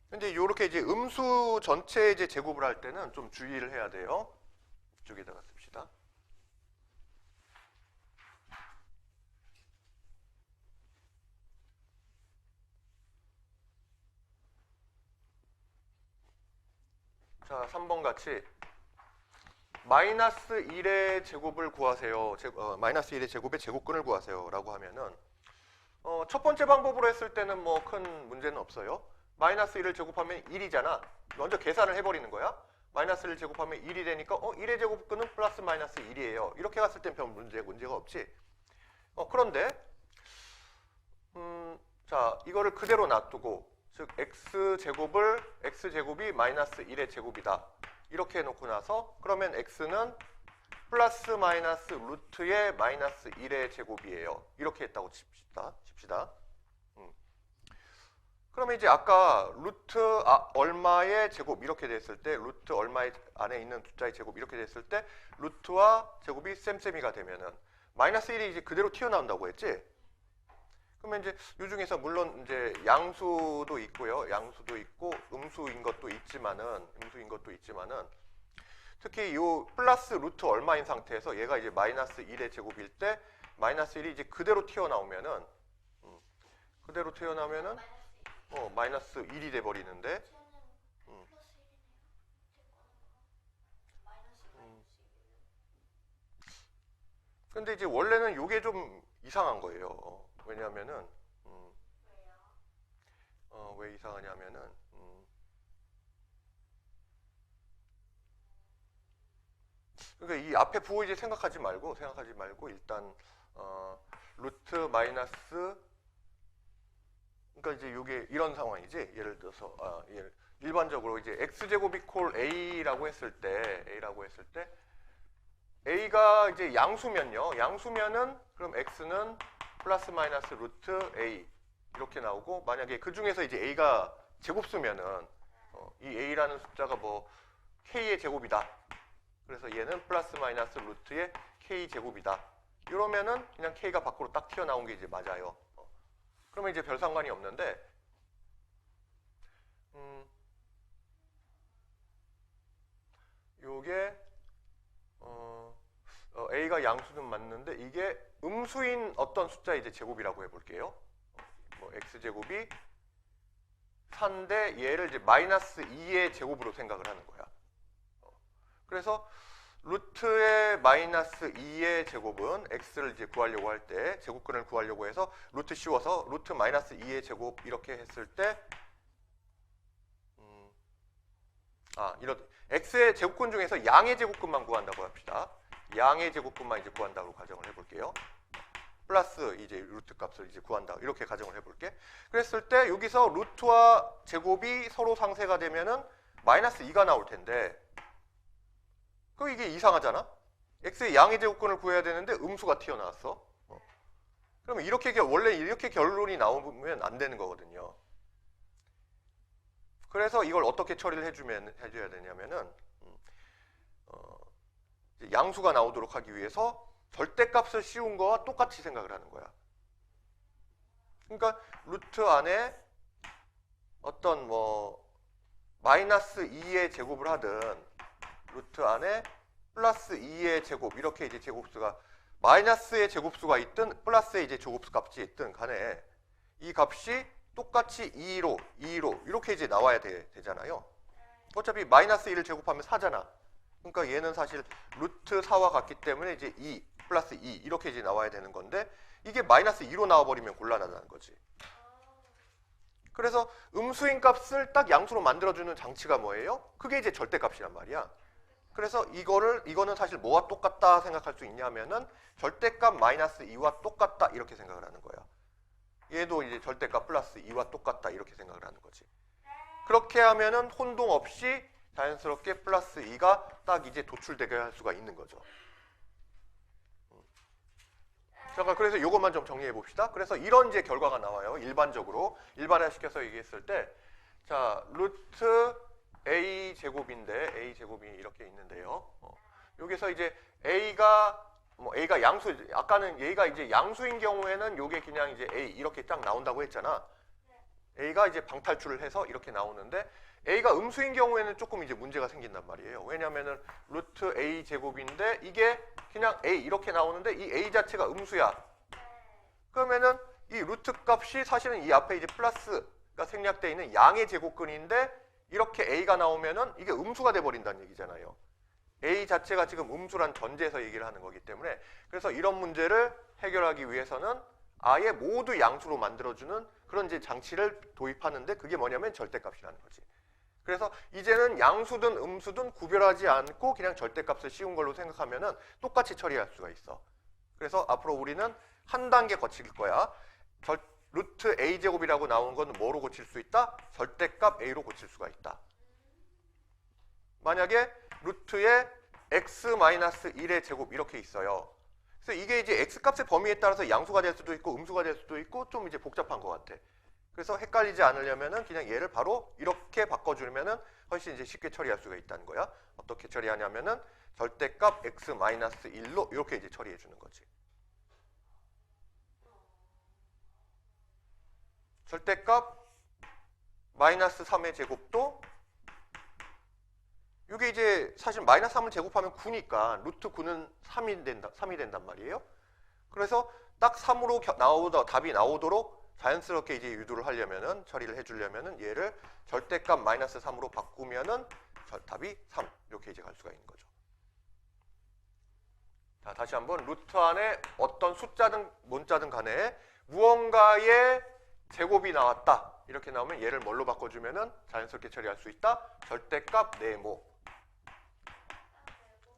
근데 이렇게 이제 음수 전체 이제 제곱을 할 때는 좀 주의를 해야 돼요. 이쪽에다가 씁시다. 자, 3번 같이 마이너스 1의 제곱을 구하세요. 마이너스 1의 제곱의 제곱근을 구하세요. 라고 하면은 첫 번째 방법으로 했을 때는 뭐 큰 문제는 없어요. 마이너스 1을 제곱하면 1이잖아. 먼저 계산을 해버리는 거야. 마이너스 1을 제곱하면 1이 되니까 1의 제곱근은 플러스 마이너스 1이에요. 이렇게 갔을 땐 별 문제가 없지. 그런데 자, 이거를 그대로 놔두고 즉 x제곱이 마이너스 1의 제곱이다. 이렇게 해놓고 나서 그러면 x는 플러스 마이너스 루트의 마이너스 1의 제곱이에요. 이렇게 했다고 칩시다. 그러면 이제 아까 루트 얼마의 제곱 이렇게 됐을 때 루트 얼마의 안에 있는 숫자의 제곱 이렇게 됐을 때 루트와 제곱이 쌤쌤이가 되면은 마이너스 1이 이제 그대로 튀어나온다고 했지? 그러면 이제 이 중에서 물론 이제 양수도 있고요. 양수도 있고 음수인 것도 있지만은 특히 이 플러스 루트 얼마인 상태에서 얘가 이제 마이너스 1의 제곱일 때 마이너스 1이 이제 그대로 튀어나오면은 마이너스 1이 돼 버리는데 근데 이제 원래는 이게 좀 이상한 거예요. 왜냐하면은 왜 이상하냐면은 그러니까 이 앞에 부호 이제 생각하지 말고 일단 루트 마이너스 그러니까 이제 이게 이런 상황이지. 예를 들어서 일반적으로 이제 x제곱 이퀄 a라고 했을 때 a가 이제 양수면은 그럼 x는 플러스 마이너스 루트 a 이렇게 나오고 만약에 그 중에서 이제 a가 제곱수면은 이 a라는 숫자가 뭐 k의 제곱이다. 그래서 얘는 플러스 마이너스 루트의 k 제곱이다. 이러면은 그냥 k가 밖으로 딱 튀어나온 게 이제 맞아요. 그러면 이제 별 상관이 없는데 요게 a가 양수는 맞는데 이게 음수인 어떤 숫자의 이제 제곱이라고 해볼게요. 뭐 x제곱이 4인데 얘를 이제 마이너스 2의 제곱으로 생각을 하는 거야. 그래서 루트의 마이너스 2의 제곱은 x를 이제 구하려고 할 때 제곱근을 구하려고 해서 루트 씌워서 루트 마이너스 2의 제곱 이렇게 했을 때 이런 x의 제곱근 중에서 양의 제곱근만 구한다고 합시다. 양의 제곱근만 이제 구한다고 가정을 해볼게요. 플러스 이제 루트 값을 이제 구한다 이렇게 가정을 해볼게. 그랬을 때 여기서 루트와 제곱이 서로 상쇄가 되면은 마이너스 2가 나올 텐데. 그럼 이게 이상하잖아? x의 양의 제곱근을 구해야 되는데 음수가 튀어나왔어. 그러면 원래 이렇게 결론이 나오면 안 되는 거거든요. 그래서 이걸 어떻게 처리를 해줘야 되냐면은 양수가 나오도록 하기 위해서 절대값을 씌운 거와 똑같이 생각을 하는 거야. 그러니까 루트 안에 어떤 뭐 마이너스 2의 제곱을 하든 루트 안에 플러스 2의 제곱 이렇게 이제 제곱수가 마이너스의 제곱수가 있든 플러스의 이제 제곱수 값이 있든 간에 이 값이 똑같이 2로 이렇게 이제 나와야 되잖아요. 어차피 마이너스 1을 제곱하면 4잖아. 그러니까 얘는 사실 루트 4와 같기 때문에 이제 2 플러스 2 이렇게 이제 나와야 되는 건데 이게 마이너스 2로 나와버리면 곤란하다는 거지. 그래서 음수인 값을 딱 양수로 만들어주는 장치가 뭐예요? 그게 이제 절대값이란 말이야. 그래서 이거는 사실 뭐와 똑같다 생각할 수 있냐면은 절대값 마이너스 2와 똑같다 이렇게 생각을 하는 거야. 얘도 이제 절대값 플러스 2와 똑같다 이렇게 생각을 하는 거지. 그렇게 하면은 혼동 없이 자연스럽게 플러스 2가 딱 이제 도출되게 할 수가 있는 거죠. 잠깐 그래서 이것만 좀 정리해 봅시다. 그래서 이런 이제 결과가 나와요. 일반적으로 일반화시켜서 얘기했을 때, 자 루트 a 제곱인데 a 제곱이 이렇게 있는데요. 여기서 이제 a가 a가 양수, 아까는 얘가 이제 양수인 경우에는 요게 그냥 이제 a 이렇게 딱 나온다고 했잖아. a가 이제 방탈출을 해서 이렇게 나오는데 a가 음수인 경우에는 조금 이제 문제가 생긴단 말이에요. 왜냐면은 루트 a 제곱인데 이게 그냥 a 이렇게 나오는데 이 a 자체가 음수야. 그러면은 이 루트 값이 사실은 이 앞에 이제 플러스가 생략되어 있는 양의 제곱근인데 이렇게 a가 나오면은 이게 음수가 돼 버린다는 얘기잖아요. a 자체가 지금 음수란 전제에서 얘기를 하는 거기 때문에, 그래서 이런 문제를 해결하기 위해서는 아예 모두 양수로 만들어주는 그런 이제 장치를 도입하는데, 그게 뭐냐면 절대값이라는 거지. 그래서 이제는 양수든 음수든 구별하지 않고 그냥 절대값을 씌운 걸로 생각하면은 똑같이 처리할 수가 있어. 그래서 앞으로 우리는 한 단계 거칠 거야. 루트 a 제곱이라고 나오는 건 뭐로 고칠 수 있다? 절대값 a로 고칠 수가 있다. 만약에 루트에 x-1의 제곱 이렇게 있어요. 그래서 이게 이제 x값의 범위에 따라서 양수가 될 수도 있고 음수가 될 수도 있고 좀 이제 복잡한 것 같아. 그래서 헷갈리지 않으려면은 그냥 얘를 바로 이렇게 바꿔주면은 훨씬 이제 쉽게 처리할 수가 있다는 거야. 어떻게 처리하냐면은 절대값 x-1로 이렇게 이제 처리해 주는 거지. 절대값 마이너스 3의 제곱도 이게 이제 사실 마이너스 3을 제곱하면 9니까 루트 9는 3이 된단 말이에요. 그래서 딱 3으로 답이 나오도록 자연스럽게 이제 유도를 하려면은, 처리를 해주려면은 얘를 절대값 마이너스 3으로 바꾸면은 답이 3 이렇게 이제 갈 수가 있는 거죠. 자, 다시 한번 루트 안에 어떤 숫자든 문자든 간에 무언가의 제곱이 나왔다. 이렇게 나오면 얘를 뭘로 바꿔주면은 자연스럽게 처리할 수 있다. 절대값 네모.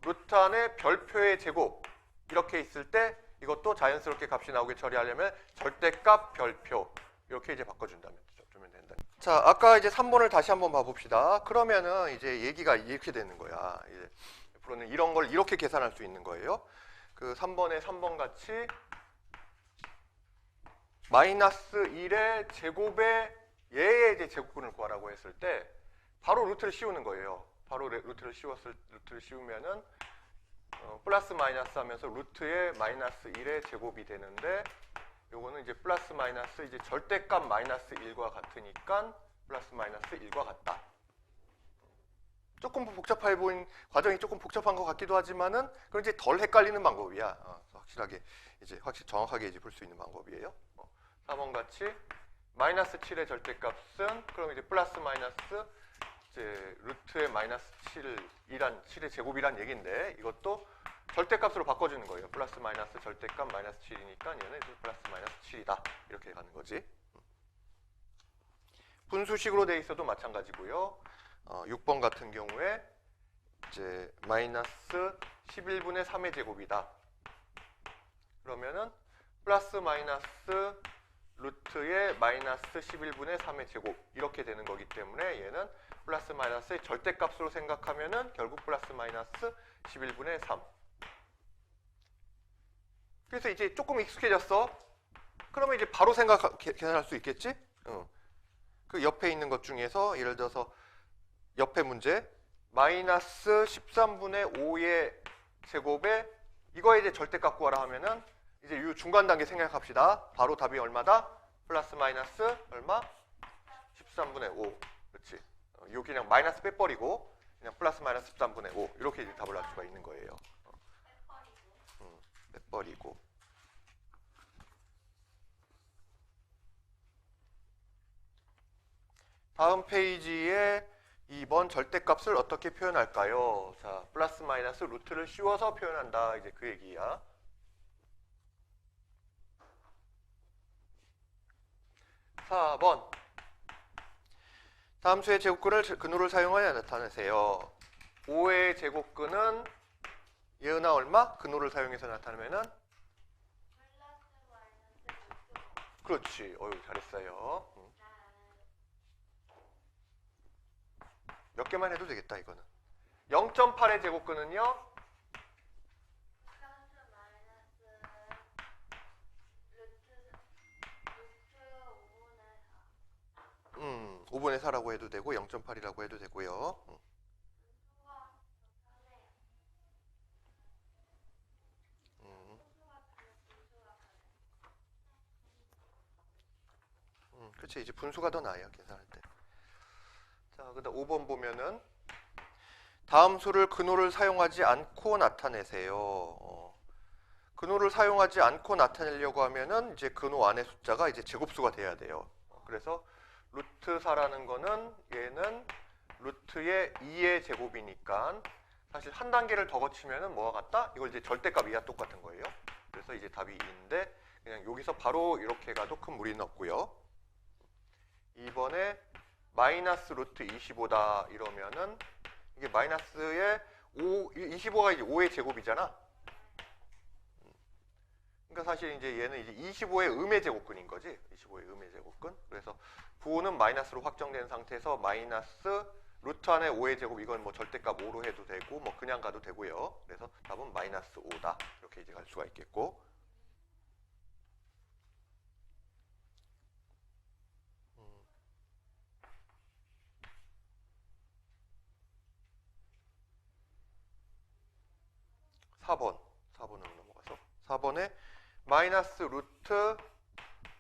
루트 안에 별표의 제곱 이렇게 있을 때 이것도 자연스럽게 값이 나오게 처리하려면 절대값 별표 이렇게 이제 바꿔준다면 주면 된다. 자, 아까 이제 3번을 다시 한번 봐봅시다. 그러면은 이제 얘기가 이렇게 되는 거야. 이제 앞으로는 이런 걸 이렇게 계산할 수 있는 거예요. 그 3번에 3번 같이 마이너스 1의 제곱에 얘의 이제 제곱근을 구하라고 했을 때 바로 루트를 씌우는 거예요. 바로 루트를 씌우면은 플러스 마이너스 하면서 루트의 마이너스 1의 제곱이 되는데, 요거는 이제 플러스 마이너스 이제 절대값 마이너스 1과 같으니까 플러스 마이너스 1과 같다. 조금 복잡해 보인 과정이 조금 복잡한 것 같기도 하지만은 그건 이제 덜 헷갈리는 방법이야. 확실하게 이제 정확하게 이제 볼 수 있는 방법이에요. 4번 같이 마이너스 7의 절대값은 그럼 이제 플러스 마이너스 이제 루트의 마이너스 7의 제곱이란 얘기인데, 이것도 절대값으로 바꿔주는 거예요. 플러스 마이너스 절대값 마이너스 7이니까 얘는 이제 플러스 마이너스 7이다. 이렇게 가는 거지. 분수식으로 돼 있어도 마찬가지고요. 6번 같은 경우에 이제 마이너스 11분의 3의 제곱이다. 그러면은 플러스 마이너스 루트의 마이너스 11분의 3의 제곱 이렇게 되는 거기 때문에 얘는 플러스 마이너스의 절대값으로 생각하면은 결국 플러스 마이너스 11분의 3. 그래서 이제 조금 익숙해졌어. 그러면 이제 바로 계산할 수 있겠지? 그 옆에 있는 것 중에서 예를 들어서 옆에 문제 마이너스 13분의 5의 제곱에 이거에 이제 절대값 구하라 하면은 이제 이 중간 단계 생각합시다. 바로 답이 얼마다? 플러스 마이너스 얼마? 13분의 5. 그렇지. 요 그냥 마이너스 빼버리고 그냥 플러스 마이너스 13분의 5 이렇게 이제 답을 할 수가 있는 거예요. 빼버리고. 다음 페이지에 2번 절대값을 어떻게 표현할까요? 자, 플러스 마이너스 루트를 씌워서 표현한다. 이제 그 얘기야. 4번. 다음 수의 제곱근을 근호를 사용하여 나타내세요. 5의 제곱근은 예은아 얼마? 근호를 사용해서 나타내면은? 그렇지. 어휴, 잘했어요. 몇 개만 해도 되겠다, 이거는. 0.8의 제곱근은요? 되고 0.8이라고 해도 되고요. 그렇지. 이제 분수가 더 나아요. 계산할 때. 자, 그다음 5번 보면은 다음 수를 근호를 사용하지 않고 나타내세요. 근호를 사용하지 않고 나타내려고 하면은 이제 근호 안의 숫자가 이제 제곱수가 돼야 돼요. 그래서 루트 4라는 거는 얘는 루트의 2의 제곱이니까 사실 한 단계를 더 거치면은 뭐가 같다? 이걸 이제 절대값 이하 똑같은 거예요. 그래서 이제 답이 2인데 그냥 여기서 바로 이렇게 가도 큰 무리는 없고요. 2번에 마이너스 루트 25다 이러면은 이게 마이너스의 25가 이제 5의 제곱이잖아. 그러니까 사실 이제 얘는 이제 25의 음의 제곱근인 거지. 25의 음의 제곱근. 그래서 부호는 마이너스로 확정된 상태에서 마이너스 루트 안에 5의 제곱 이건 뭐 절대값 5로 해도 되고 뭐 그냥 가도 되고요. 그래서 답은 마이너스 5다. 이렇게 이제 갈 수가 있겠고. 4번으로 넘어가서 4번에 마이너스 루트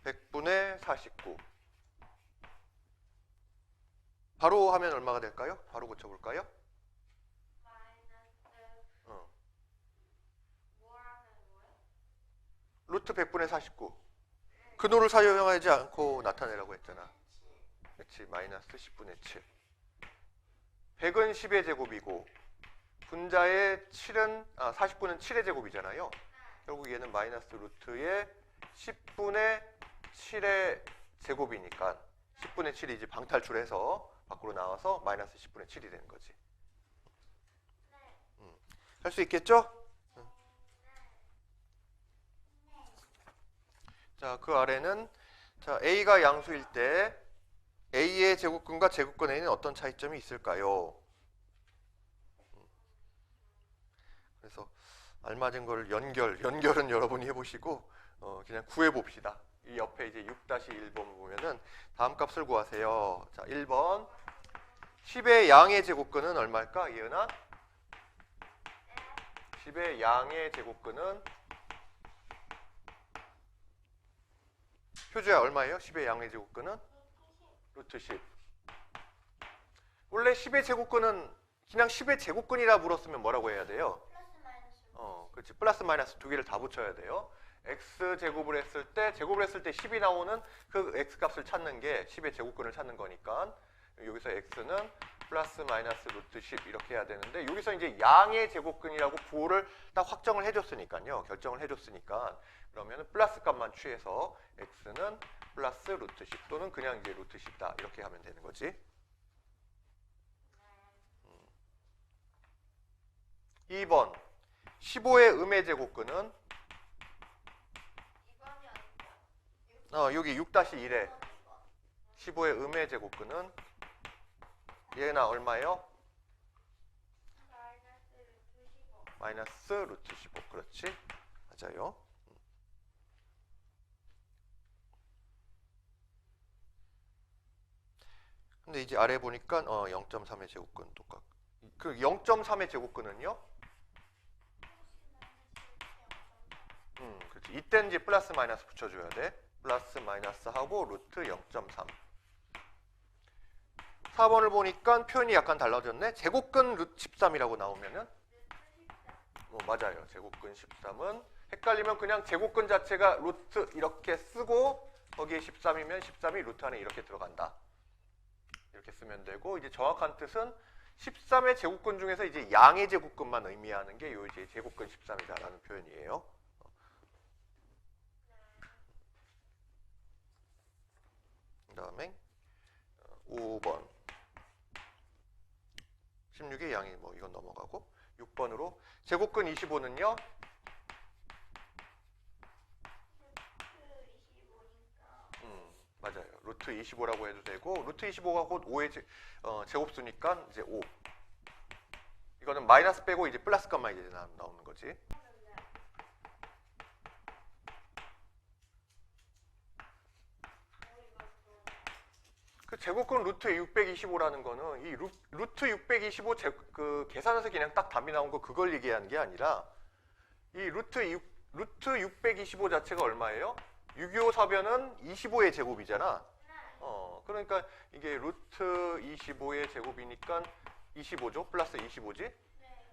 100분의 49 바로 하면 얼마가 될까요? 바로 고쳐볼까요? 루트 100분의 49 근호를 사용하지 않고 나타내라고 했잖아. 그렇지. 마이너스 10분의 7 100은 10의 제곱이고 분자의 40분은 7의 제곱이잖아요. 결국 얘는 마이너스 루트의 10분의 7의 제곱이니까 10분의 7이 이제 방탈출해서 밖으로 나와서 마이너스 10분의 7이 되는 거지. 할 수 있겠죠? 자, 그 아래는 자, A가 양수일 때 A의 제곱근과 제곱근 A는 어떤 차이점이 있을까요? 그래서 알맞은 걸 연결은 여러분이 해보시고 그냥 구해봅시다. 이 옆에 이제 6-1번 보면은 다음 값을 구하세요. 자, 1번 10의 양의 제곱근은 얼마일까? 이은아? 10의 양의 제곱근은 효주야 얼마예요? 10의 양의 제곱근은? 루트 10. 원래 10의 제곱근은 그냥 10의 제곱근이라 물었으면 뭐라고 해야 돼요? 그렇지. 플러스 마이너스 두 개를 다 붙여야 돼요. x 제곱을 했을 때 10이 나오는 그 x 값을 찾는 게 10의 제곱근을 찾는 거니까 여기서 x는 플러스 마이너스 루트 10 이렇게 해야 되는데 여기서 이제 양의 제곱근이라고 부호를 딱 확정을 해줬으니까요. 결정을 해줬으니까 그러면 플러스 값만 취해서 x는 플러스 루트 10 또는 그냥 이제 루트 10다 이렇게 하면 되는 거지. 2번 15의 음의 제곱근은 여기 6-1에 15의 음의 제곱근은 얘나 얼마예요? 마이너스 루트 15. 그렇지? 맞아요. 근데 이제 아래 보니까 0.3의 제곱근 똑같. 그 0.3의 제곱근은요? 그렇지. 이때는 이제 플러스 마이너스 붙여줘야 돼. 플러스 마이너스 하고 루트 0.3. 4번을 보니까 표현이 약간 달라졌네. 제곱근 루트 13이라고 나오면은 맞아요. 제곱근 13은 헷갈리면 그냥 제곱근 자체가 루트 이렇게 쓰고 거기에 13이면 13이 루트 안에 이렇게 들어간다. 이렇게 쓰면 되고 이제 정확한 뜻은 13의 제곱근 중에서 이제 양의 제곱근만 의미하는 게 요 이제 제곱근 13이다라는 표현이에요. 그다음에 5번 16의 양이 뭐 이건 넘어가고 6번으로 제곱근 25는요? 맞아요. 루트 25라고 해도 되고 루트 25가 곧 5의 제곱수니까 이제 5. 이거는 마이너스 빼고 이제 플러스 값만 이제 나오는 거지. 그 제곱근 루트 625라는 거는 이 루트 625 그 계산해서 그냥 딱 답이 나온 거 그걸 얘기하는 게 아니라 이 루트 625 자체가 얼마예요? 625 사변은 25의 제곱이잖아. 그러니까 이게 루트 25의 제곱이니까 25죠? 플러스 25지?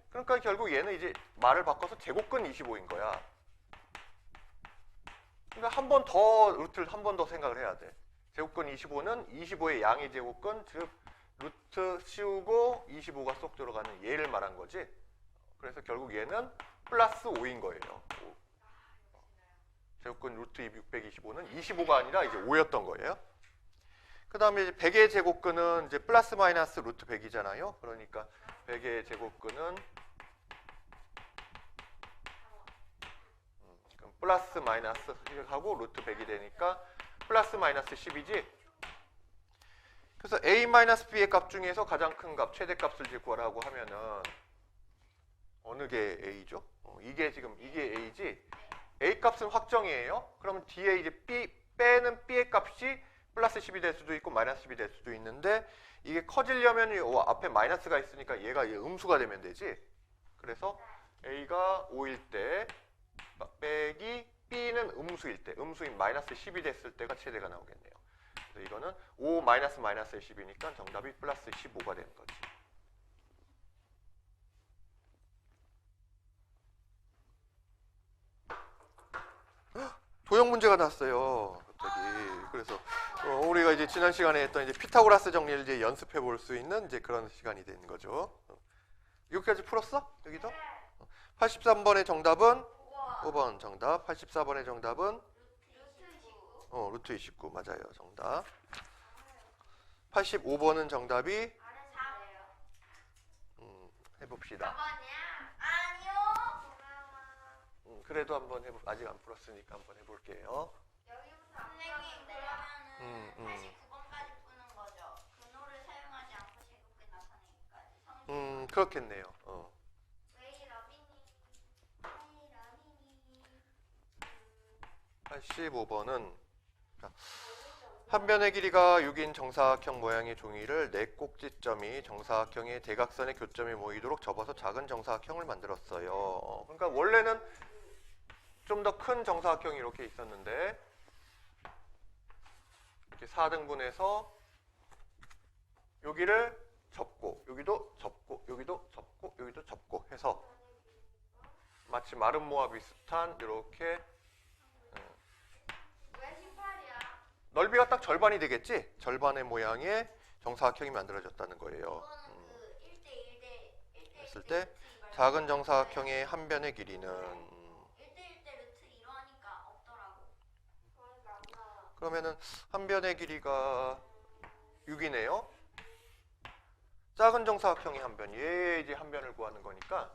그러니까 결국 얘는 이제 말을 바꿔서 제곱근 25인 거야. 그러니까 한 번 더 루트를 한 번 더 생각을 해야 돼. 제곱근 25는 25의 양의 제곱근, 즉 루트 씌우고 25가 쏙 들어가는 얘를 말한 거지. 그래서 결국 얘는 플러스 5인 거예요. 5. 제곱근 루트 625는 25가 아니라 이제 5였던 거예요. 그 다음에 이제 100의 제곱근은 이제 플러스 마이너스 루트 100이잖아요. 그러니까 100의 제곱근은 플러스 마이너스 하고 루트 100이 되니까 플러스 마이너스 10이지. 그래서 a-b의 값 중에서 가장 큰 값, 최대값을 이제 구하라고 하면은 어느 게 a죠? 이게 a지. a 값은 확정이에요. 그러면 뒤에 이제 빼는 b의 값이 플러스 10이 될 수도 있고 마이너스 10이 될 수도 있는데 이게 커지려면 앞에 마이너스가 있으니까 얘가 음수가 되면 되지. 그래서 a가 5일 때 빼기 b는 음수일 때, 음수인 마이너스 10이 됐을 때가 최대가 나오겠네요. 그래서 이거는 5 마이너스 마이너스의 10이니까 정답이 플러스 15가 되는 거지. 도형 문제가 났어요. 갑자기. 그래서 우리가 이제 지난 시간에 했던 이제 피타고라스 정리를 이제 연습해 볼 수 있는 이제 그런 시간이 되는 거죠. 여기까지 풀었어? 여기도? 83번의 정답은 5번 정답. 84번의 정답은 루트 29 맞아요. 정답. 85번은 정답이 해봅시다. 그래도 한번 아직 안 풀었으니까 한번 해볼게요. 선생님 그러면은 89번까지 푸는 거죠. 근호를 사용하지 않고 제곱근 나타내기까지. 그렇겠네요. 웨이 러비니. 85번은 한 변의 길이가 6인 정사각형 모양의 종이를 4꼭지점이 정사각형의 대각선의 교점이 모이도록 접어서 작은 정사각형을 만들었어요. 그러니까 원래는 좀 더 큰 정사각형이 이렇게 있었는데 이렇게 4등분해서 여기를 접고 여기도 접고 여기도 접고 여기도 접고 해서 마치 마름모와 비슷한 이렇게 왜 18이야? 넓이가 딱 절반이 되겠지? 절반의 모양의 정사각형이 만들어졌다는 거예요. 이거는 그 1대1 했을 때 작은 정사각형의 한 변의 길이는 1대1 때 루트 2로 하니까 없더라고. 그러니까 안 나와. 그러면은 한 변의 길이가 6이네요. 작은 정사각형의 한 변, 얘 이제 한 변을 구하는 거니까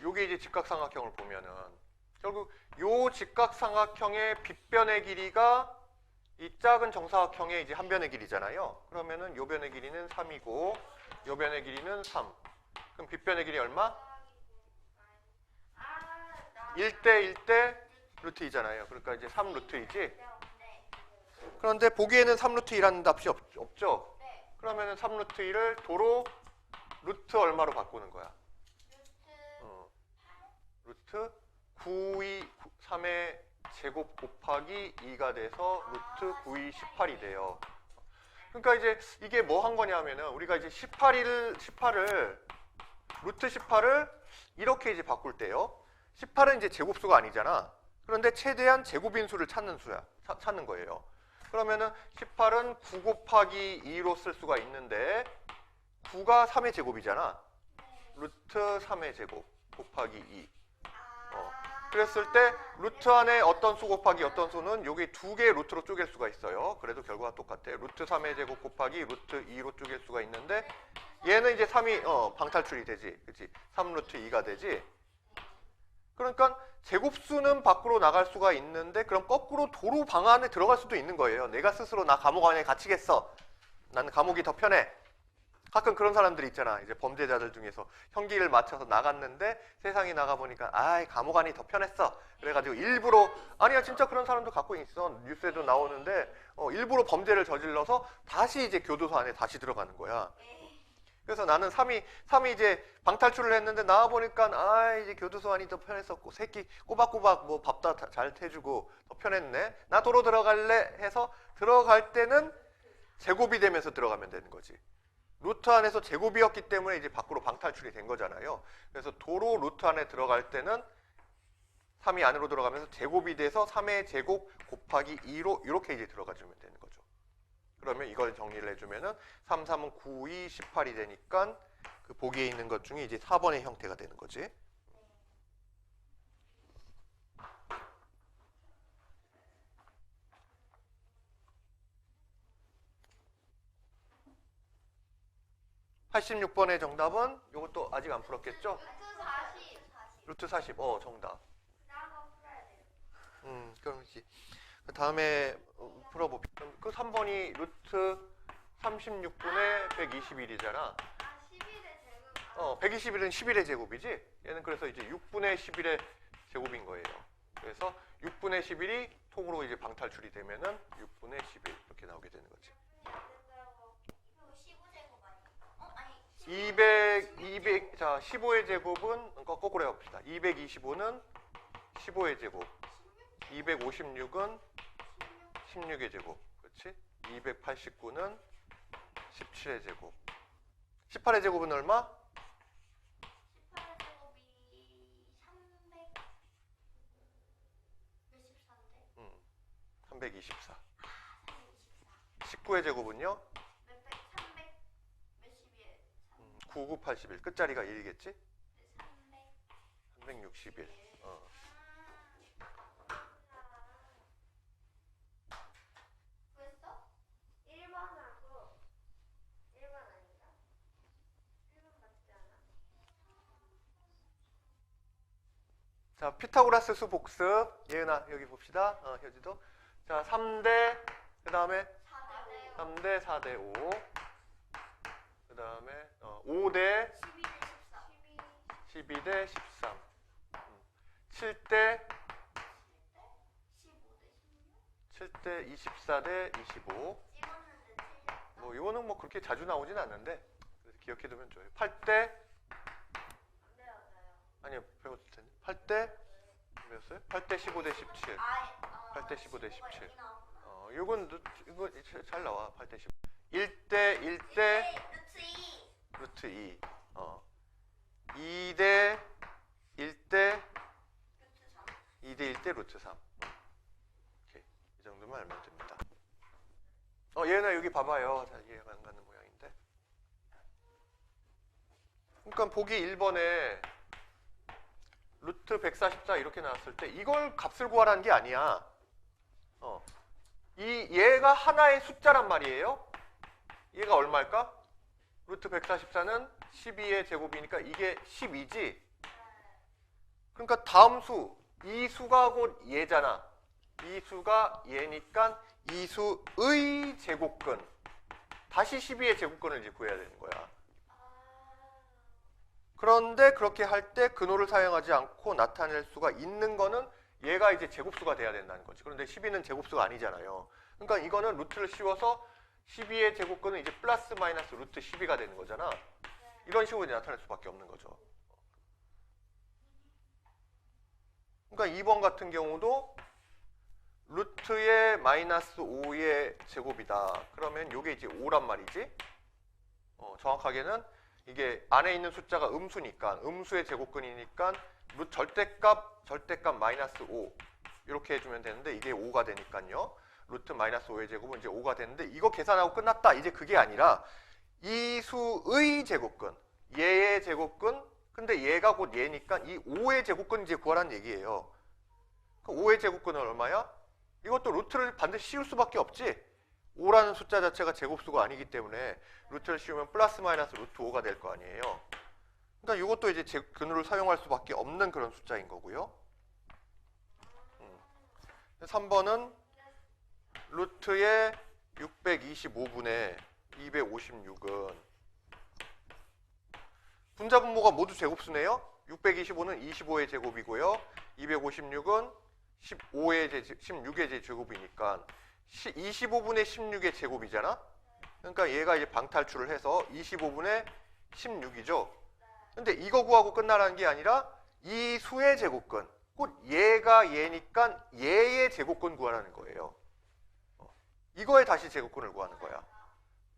요게 이제 직각삼각형을 보면은 결국 요 직각삼각형의 빗변의 길이가 이 작은 정사각형의 이제 한 변의 길이잖아요. 그러면은 요 변의 길이는 3이고 요 변의 길이는 3. 그럼 빗변의 길이 얼마? 1대 1대 루트 2잖아요. 그러니까 이제 3 루트 2지. 그런데 보기에는 3 루트 2라는 답이 없죠. 그러면은 3 루트 2를 도로 루트 얼마로 바꾸는 거야? 루트 3의 제곱 곱하기 2가 돼서 루트 9이 18이 돼요. 그러니까 이제 이게 뭐 한 거냐면은 우리가 이제 18을 루트 18을 이렇게 이제 바꿀 때요. 18은 이제 제곱수가 아니잖아. 그런데 최대한 제곱인수를 찾는 거예요. 그러면은 18은 9 곱하기 2로 쓸 수가 있는데 9가 3의 제곱이잖아. 루트 3의 제곱 곱하기 2. 그랬을 때 루트 안에 어떤 수 곱하기 어떤 수는 여기 두 개의 루트로 쪼갤 수가 있어요. 그래도 결과가 똑같아. 루트 3의 제곱 곱하기 루트 2로 쪼갤 수가 있는데 얘는 이제 3이 방탈출이 되지. 그치? 3 루트 2가 되지. 그러니까 제곱수는 밖으로 나갈 수가 있는데 그럼 거꾸로 도로 방 안에 들어갈 수도 있는 거예요. 내가 스스로 나 감옥 안에 갇히겠어. 나는 감옥이 더 편해. 가끔 그런 사람들이 있잖아. 이제 범죄자들 중에서 형기를 맞춰서 나갔는데 세상에 나가 보니까 아이 감옥 안이 더 편했어. 그래가지고 일부러 아니야 진짜 그런 사람도 갖고 있어. 뉴스에도 나오는데 일부러 범죄를 저질러서 다시 이제 교도소 안에 다시 들어가는 거야. 그래서 나는 3이 이제 방탈출을 했는데 나와 보니까 아 이제 교도소 안이 더 편했었고 새끼 꼬박꼬박 뭐 밥도 잘 해주고 더 편했네. 나 도로 들어갈래 해서 들어갈 때는 제곱이 되면서 들어가면 되는 거지. 루트 안에서 제곱이었기 때문에 이제 밖으로 방탈출이 된 거잖아요. 그래서 도로 루트 안에 들어갈 때는 3이 안으로 들어가면서 제곱이 돼서 3의 제곱 곱하기 2로 이렇게 이제 들어가주면 되는 거죠. 그러면 이걸 정리를 해주면은 3, 3은 9, 2, 18이 되니까 그 보기에 있는 것 중에 이제 4번의 형태가 되는 거지. 86번의 정답은 이것도 아직 안 풀었겠죠? 루트 40. 정답. 그럼지. 그 다음에 풀어봅시다. 그 3번이 루트 36분의 121이잖아. 121은 11의 제곱이지? 얘는 그래서 이제 6분의 11의 제곱인 거예요. 그래서 6분의 11이 통으로 이제 방탈출이 되면은 6분의 11 이렇게 나오게 되는 거지. 200, 자, 15의 제곱은, 거꾸로 해봅시다. 225는 15의 제곱. 256은 16의 제곱. 그렇지? 289는 17의 제곱. 18의 제곱은 얼마? 18의 제곱이 324. 19의 제곱은요? 9981. 끝자리가 1이겠지? 361. 그랬어? 1번하고 1번 아닌가? 1번 맞지 않아? 자, 피타고라스 수 복습. 예은아, 여기 봅시다. 효지도. 자, 3대, 그 다음에 3대 4대 5. 그 다음에 5대 12대 13. 7대 7대 24대 25. 뭐 이거는 뭐 그렇게 자주 나오진 않는데 그래서 기억해두면 좋아요. 8대 아니요 배웠을 텐데 8대 배웠어요? 8대 15대 17. 8대 15대 17. 이건 이거 잘 나와. 8대 15. 1대 1대 루트 2. 2대 1대 2대 1대 루트 3. 오케이. 이 정도만 알면 됩니다. 얘나 여기 봐봐요. 잘 이해가 안 가는 모양인데. 그러니까 보기 1번에 루트 144 이렇게 나왔을 때 이걸 값을 구하라는 게 아니야. 얘가 하나의 숫자란 말이에요. 얘가 얼마일까? 루트 144는 12의 제곱이니까 이게 12지. 그러니까 다음 수, 이 수가 곧 얘잖아. 이 수가 얘니까 이 수의 제곱근. 다시 12의 제곱근을 이제 구해야 되는 거야. 그런데 그렇게 할 때 근호를 사용하지 않고 나타낼 수가 있는 거는 얘가 이제 제곱수가 돼야 된다는 거지. 그런데 12는 제곱수가 아니잖아요. 그러니까 이거는 루트를 씌워서 12의 제곱근은 이제 플러스 마이너스 루트 12가 되는 거잖아. 이런 식으로 이제 나타낼 수밖에 없는 거죠. 그러니까 2번 같은 경우도 루트의 마이너스 5의 제곱이다. 그러면 이게 이제 5란 말이지. 정확하게는 이게 안에 있는 숫자가 음수니까 음수의 제곱근이니까 루트 절대값 마이너스 5 이렇게 해주면 되는데 이게 5가 되니까요. 루트 마이너스 5의 제곱은 이제 5가 되는데 이거 계산하고 끝났다. 이제 그게 아니라 이 수의 제곱근, 얘의 제곱근, 근데 얘가 곧 얘니까 이 5의 제곱근 이제 구하라는 얘기예요. 그 5의 제곱근은 얼마야? 이것도 루트를 반드시 씌울 수밖에 없지. 5라는 숫자 자체가 제곱수가 아니기 때문에 루트를 씌우면 플러스 마이너스 루트 5가 될 거 아니에요. 그러니까 이것도 이제 근호를 사용할 수밖에 없는 그런 숫자인 거고요. 3번은 루트의 625분의 256은 분자분모가 모두 제곱수네요. 625는 25의 제곱이고요. 256은 16의 제곱이니까 25분의 16의 제곱이잖아. 그러니까 얘가 이제 방탈출을 해서 25분의 16이죠. 근데 이거 구하고 끝나라는 게 아니라 이 수의 제곱근, 곧 얘가 얘니까 얘의 제곱근 구하라는 거예요. 이거에 다시 제곱근을 구하는 거야.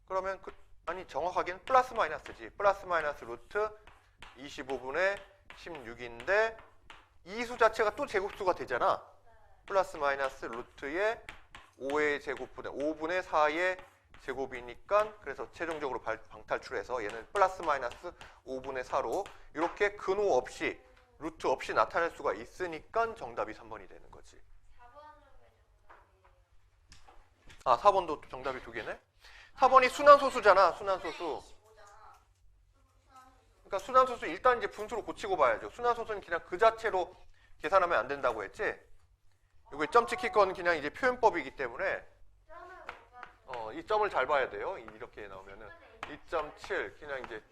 그러면 아니 정확하게는 플러스 마이너스지. 플러스 마이너스 루트 25분의 16인데 이 수 자체가 또 제곱수가 되잖아. 플러스 마이너스 루트의 5의 제곱분의 5분의 4의 제곱이니까 그래서 최종적으로 방탈출해서 얘는 플러스 마이너스 5분의 4로 이렇게 근호 없이 루트 없이 나타낼 수가 있으니까 정답이 3번이 되는 거지. 4번도 정답이 두 개네. 4번이 순환소수잖아. 순환소수. 그러니까 순환소수 일단 이제 분수로 고치고 봐야죠. 순환소수는 그냥 그 자체로 계산하면 안 된다고 했지. 이거 점 찍힐 건 그냥 이제 표현법이기 때문에 이 점을 잘 봐야 돼요. 이렇게 나오면은 2.7 그냥 이제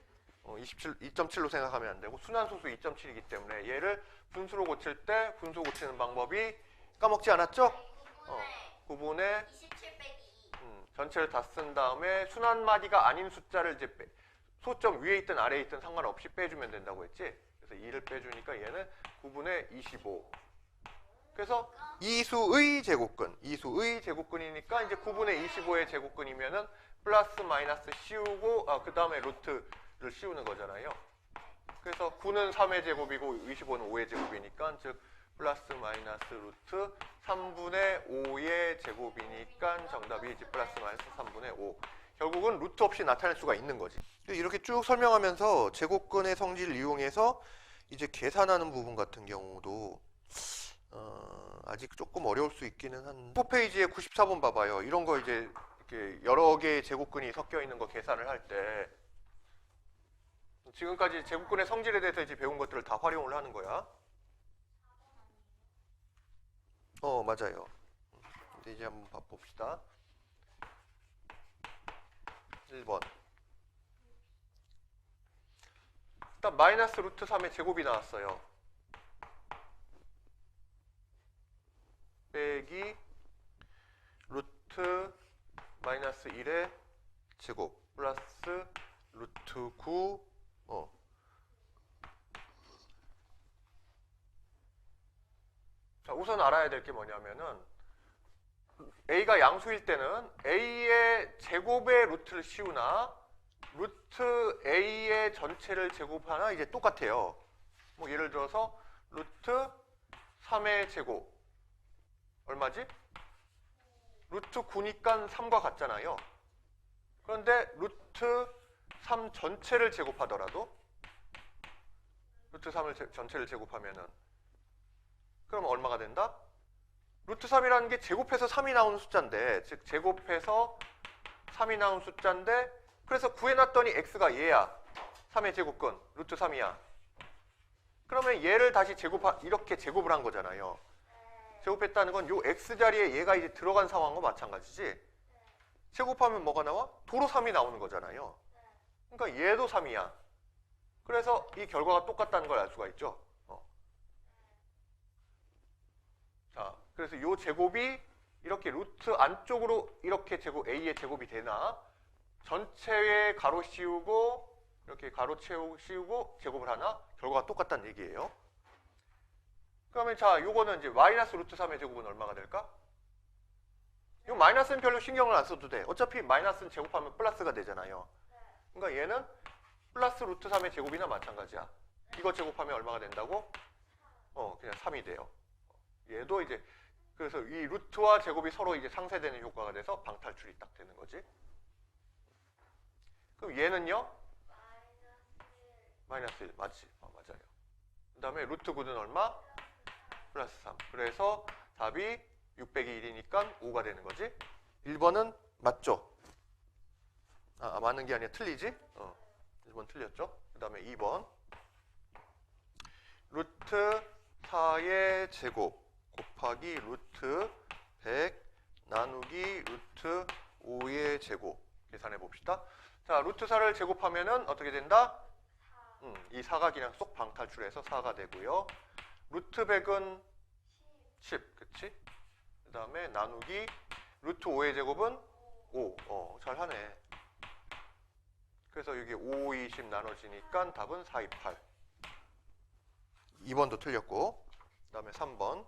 2.7로 생각하면 안 되고 순환소수 2.7이기 때문에 얘를 분수로 고칠 때 분수 고치는 방법이 까먹지 않았죠? 9분의 27 빼기 2. 전체를 다 쓴 다음에 순환마디가 아닌 숫자를 이제 소점 위에 있든 아래에 있든 상관없이 빼주면 된다고 했지. 그래서 2를 빼주니까 얘는 9분의 25. 그래서 이수의 제곱근이니까 이제 9분의 25의 제곱근이면은 플러스 마이너스 씌우고 그 다음에 루트를 씌우는 거잖아요. 그래서 9는 3의 제곱이고 25는 5의 제곱이니까 즉 플러스 마이너스 루트 3분의 5의 제곱이니까 정답이 이제 플러스 마이너스 3분의 5. 결국은 루트 없이 나타낼 수가 있는 거지. 이렇게 쭉 설명하면서 제곱근의 성질을 이용해서 이제 계산하는 부분 같은 경우도 아직 조금 어려울 수 있기는 한데 4페이지에 94번 봐봐요. 이런 거 이제 이렇게 여러 개의 제곱근이 섞여 있는 거 계산을 할 때 지금까지 제곱근의 성질에 대해서 이제 배운 것들을 다 활용을 하는 거야. 맞아요. 근데 이제 한번 봅시다. 1번. 일단 마이너스 루트 3의 제곱이 나왔어요. 빼기 루트 마이너스 1의 제곱 플러스 루트 9 자, 우선 알아야 될 게 뭐냐면은 A가 양수일 때는 A의 제곱의 루트를 씌우나 루트 A의 전체를 제곱하나 이제 똑같아요. 뭐 예를 들어서 루트 3의 제곱 얼마지? 루트 9니까 3과 같잖아요. 그런데 루트 3 전체를 제곱하더라도 루트 3을 전체를 제곱하면은 그럼 얼마가 된다? 루트 3이라는 게 제곱해서 3이 나오는 숫자인데 즉 제곱해서 3이 나온 숫자인데 그래서 구해놨더니 x가 얘야. 3의 제곱근 루트 3이야. 그러면 얘를 다시 이렇게 제곱을 한 거잖아요. 제곱했다는 건 요 x자리에 얘가 이제 들어간 상황과 마찬가지지. 제곱하면 뭐가 나와? 도로 3이 나오는 거잖아요. 그러니까 얘도 3이야. 그래서 이 결과가 똑같다는 걸 알 수가 있죠. 자, 그래서 요 제곱이 이렇게 루트 안쪽으로 이렇게 A의 제곱이 되나 전체에 가로 씌우고 이렇게 가로 씌우고 제곱을 하나 결과가 똑같다는 얘기예요. 그러면 자, 요거는 이제 마이너스 루트 3의 제곱은 얼마가 될까? 요 마이너스는 별로 신경을 안 써도 돼. 어차피 마이너스는 제곱하면 플러스가 되잖아요. 그러니까 얘는 플러스 루트 3의 제곱이나 마찬가지야. 이거 제곱하면 얼마가 된다고? 그냥 3이 돼요. 얘도 이제 그래서 이 루트와 제곱이 서로 이제 상쇄되는 효과가 돼서 방탈출이 딱 되는 거지. 그럼 얘는요? 마이너스 1 맞지? 맞아요. 그 다음에 루트 9는 얼마? 플러스 3. 그래서 답이 6 빼기 1이니까 5가 되는 거지. 1번은 맞죠? 맞는 게 아니라 틀리지? 1번 틀렸죠? 그 다음에 2번 루트 4의 제곱 곱하기 루트 100 나누기 루트 5의 제곱 계산해 봅시다. 자, 루트 4를 제곱하면은 어떻게 된다? 이 4가 그냥 쏙 방탈출해서 4가 되고요. 루트 100은 10, 그치? 그 다음에 나누기 루트 5의 제곱은 5. 잘하네. 그래서 여기 5, 20 나눠지니까 답은 4, 2, 8. 2번도 틀렸고, 그 다음에 3번.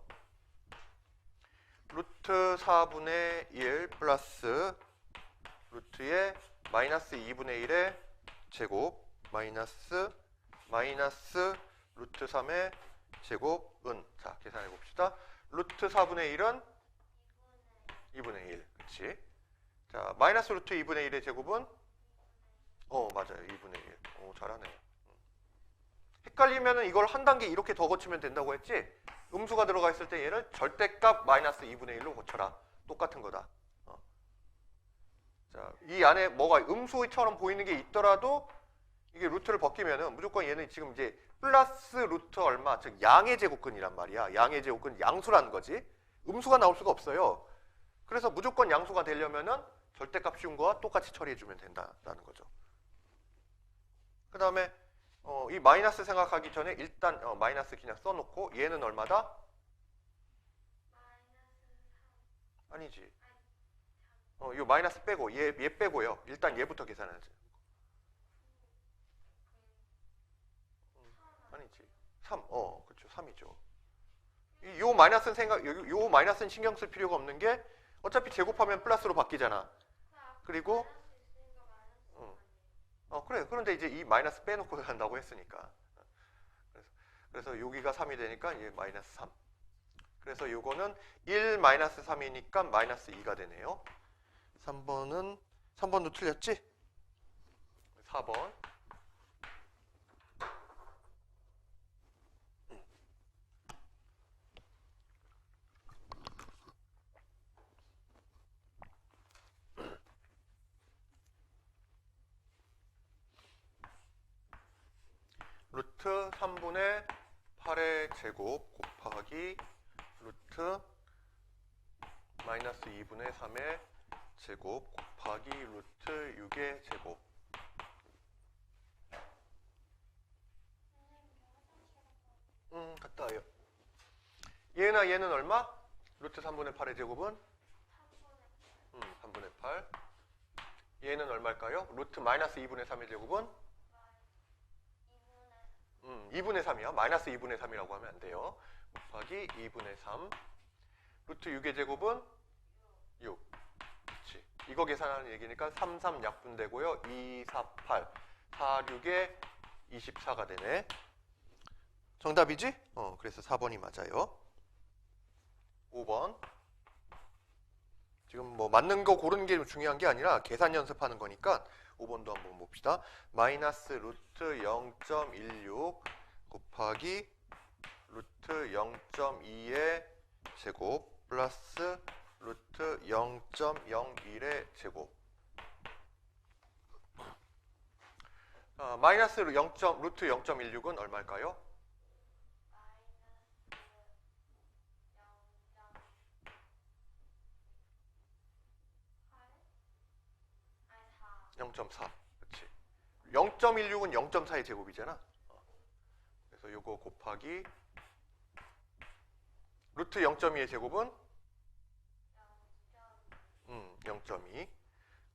루트 4분의 1 플러스 루트의 마이너스 2분의 1의 제곱 마이너스 루트 3의 제곱은, 자 계산해 봅시다. 루트 4분의 1은 2분의 1, 그치? 자 마이너스 루트 2분의 1의 제곱은 맞아요, 2분의 1. 잘하네. 헷갈리면은 이걸 한 단계 이렇게 더 고치면 된다고 했지? 음수가 들어가 있을 때 얘를 절대값 마이너스 2분의 1로 고쳐라. 똑같은 거다. 자, 이 안에 뭐가 음수처럼 보이는 게 있더라도 이게 루트를 벗기면은 무조건 얘는 지금 이제 플러스 루트 얼마, 즉 양의 제곱근이란 말이야. 양의 제곱근 양수라는 거지. 음수가 나올 수가 없어요. 그래서 무조건 양수가 되려면은 절대값 씌운 거와 똑같이 처리해주면 된다는 거죠. 그 다음에 이 마이너스 생각하기 전에 일단 마이너스 그냥 써놓고 얘는 얼마다? 아니지. 이 마이너스 빼고 얘 빼고요. 일단 얘부터 계산하지. 아니지. 3. 그렇죠. 3이죠. 요 마이너스는 요 마이너스는 신경 쓸 필요가 없는 게 어차피 제곱하면 플러스로 바뀌잖아. 그리고 그래. 그런데 이제 이 마이너스 빼놓고 한다고 했으니까. 그래서 여기가 3이 되니까 이제 마이너스 3. 그래서 요거는 1 마이너스 3이니까 마이너스 2가 되네요. 3번도 틀렸지? 4번. 루트 3분의 8의 제곱 곱하기 루트 마이너스 2분의 3의 제곱 곱하기 루트 6의 제곱. 갔다 와요. 얘는 얼마? 루트 3분의 8의 제곱은? 3분의 8. 얘는 얼마일까요? 루트 마이너스 2분의 3의 제곱은? 2분의 3이요. 마이너스 2분의 3이라고 하면 안 돼요. 곱하기 2분의 3. 루트 6의 제곱은? 6. 그렇지. 이거 계산하는 얘기니까 3, 3 약분되고요. 2, 4, 8. 4, 6에 24가 되네. 정답이지? 그래서 4번이 맞아요. 5번. 지금 뭐 맞는 거 고르는 게 중요한 게 아니라 계산 연습하는 거니까 5번도 한번 봅시다. 마이너스 루트 0.16 곱하기 루트 0.2의 제곱 플러스 루트 0.01의 제곱. 마이너스 루트 0.16은 얼마일까요? (0.4) 그렇지. 0.16은 0.4의 제곱이잖아. 그래서 요거 곱하기 루트 0.2의 제곱은 0.2.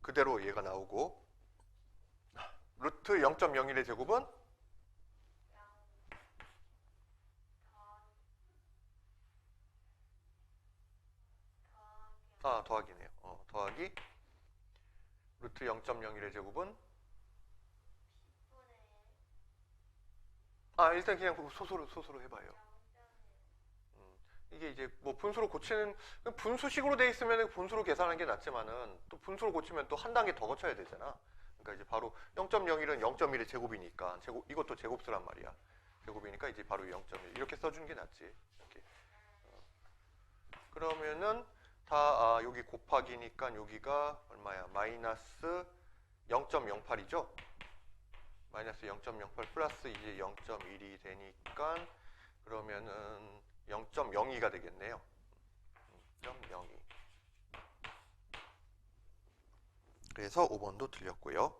그대로 얘가 나오고 루트 0.01의 제곱은 더하기네요. 더하기 루트 0.01의 제곱은 일단 그냥 소수로 해봐요. 이게 이제 뭐 분수로 고치는 분수식으로 돼 있으면 분수로 계산하는 게 낫지만은 또 분수로 고치면 또 한 단계 더 거쳐야 되잖아. 그러니까 이제 바로 0.01은 0.1의 제곱이니까 이것도 제곱수란 말이야. 제곱이니까 이제 바로 0.1 이렇게 써주는 게 낫지. 이렇게. 그러면은 다 여기 곱하기니까 여기가 얼마야? 마이너스 0.08이죠? 마이너스 0.08 플러스 이제 0.1이 되니까 그러면은 0.02가 되겠네요. 0.02. 그래서 5번도 틀렸고요.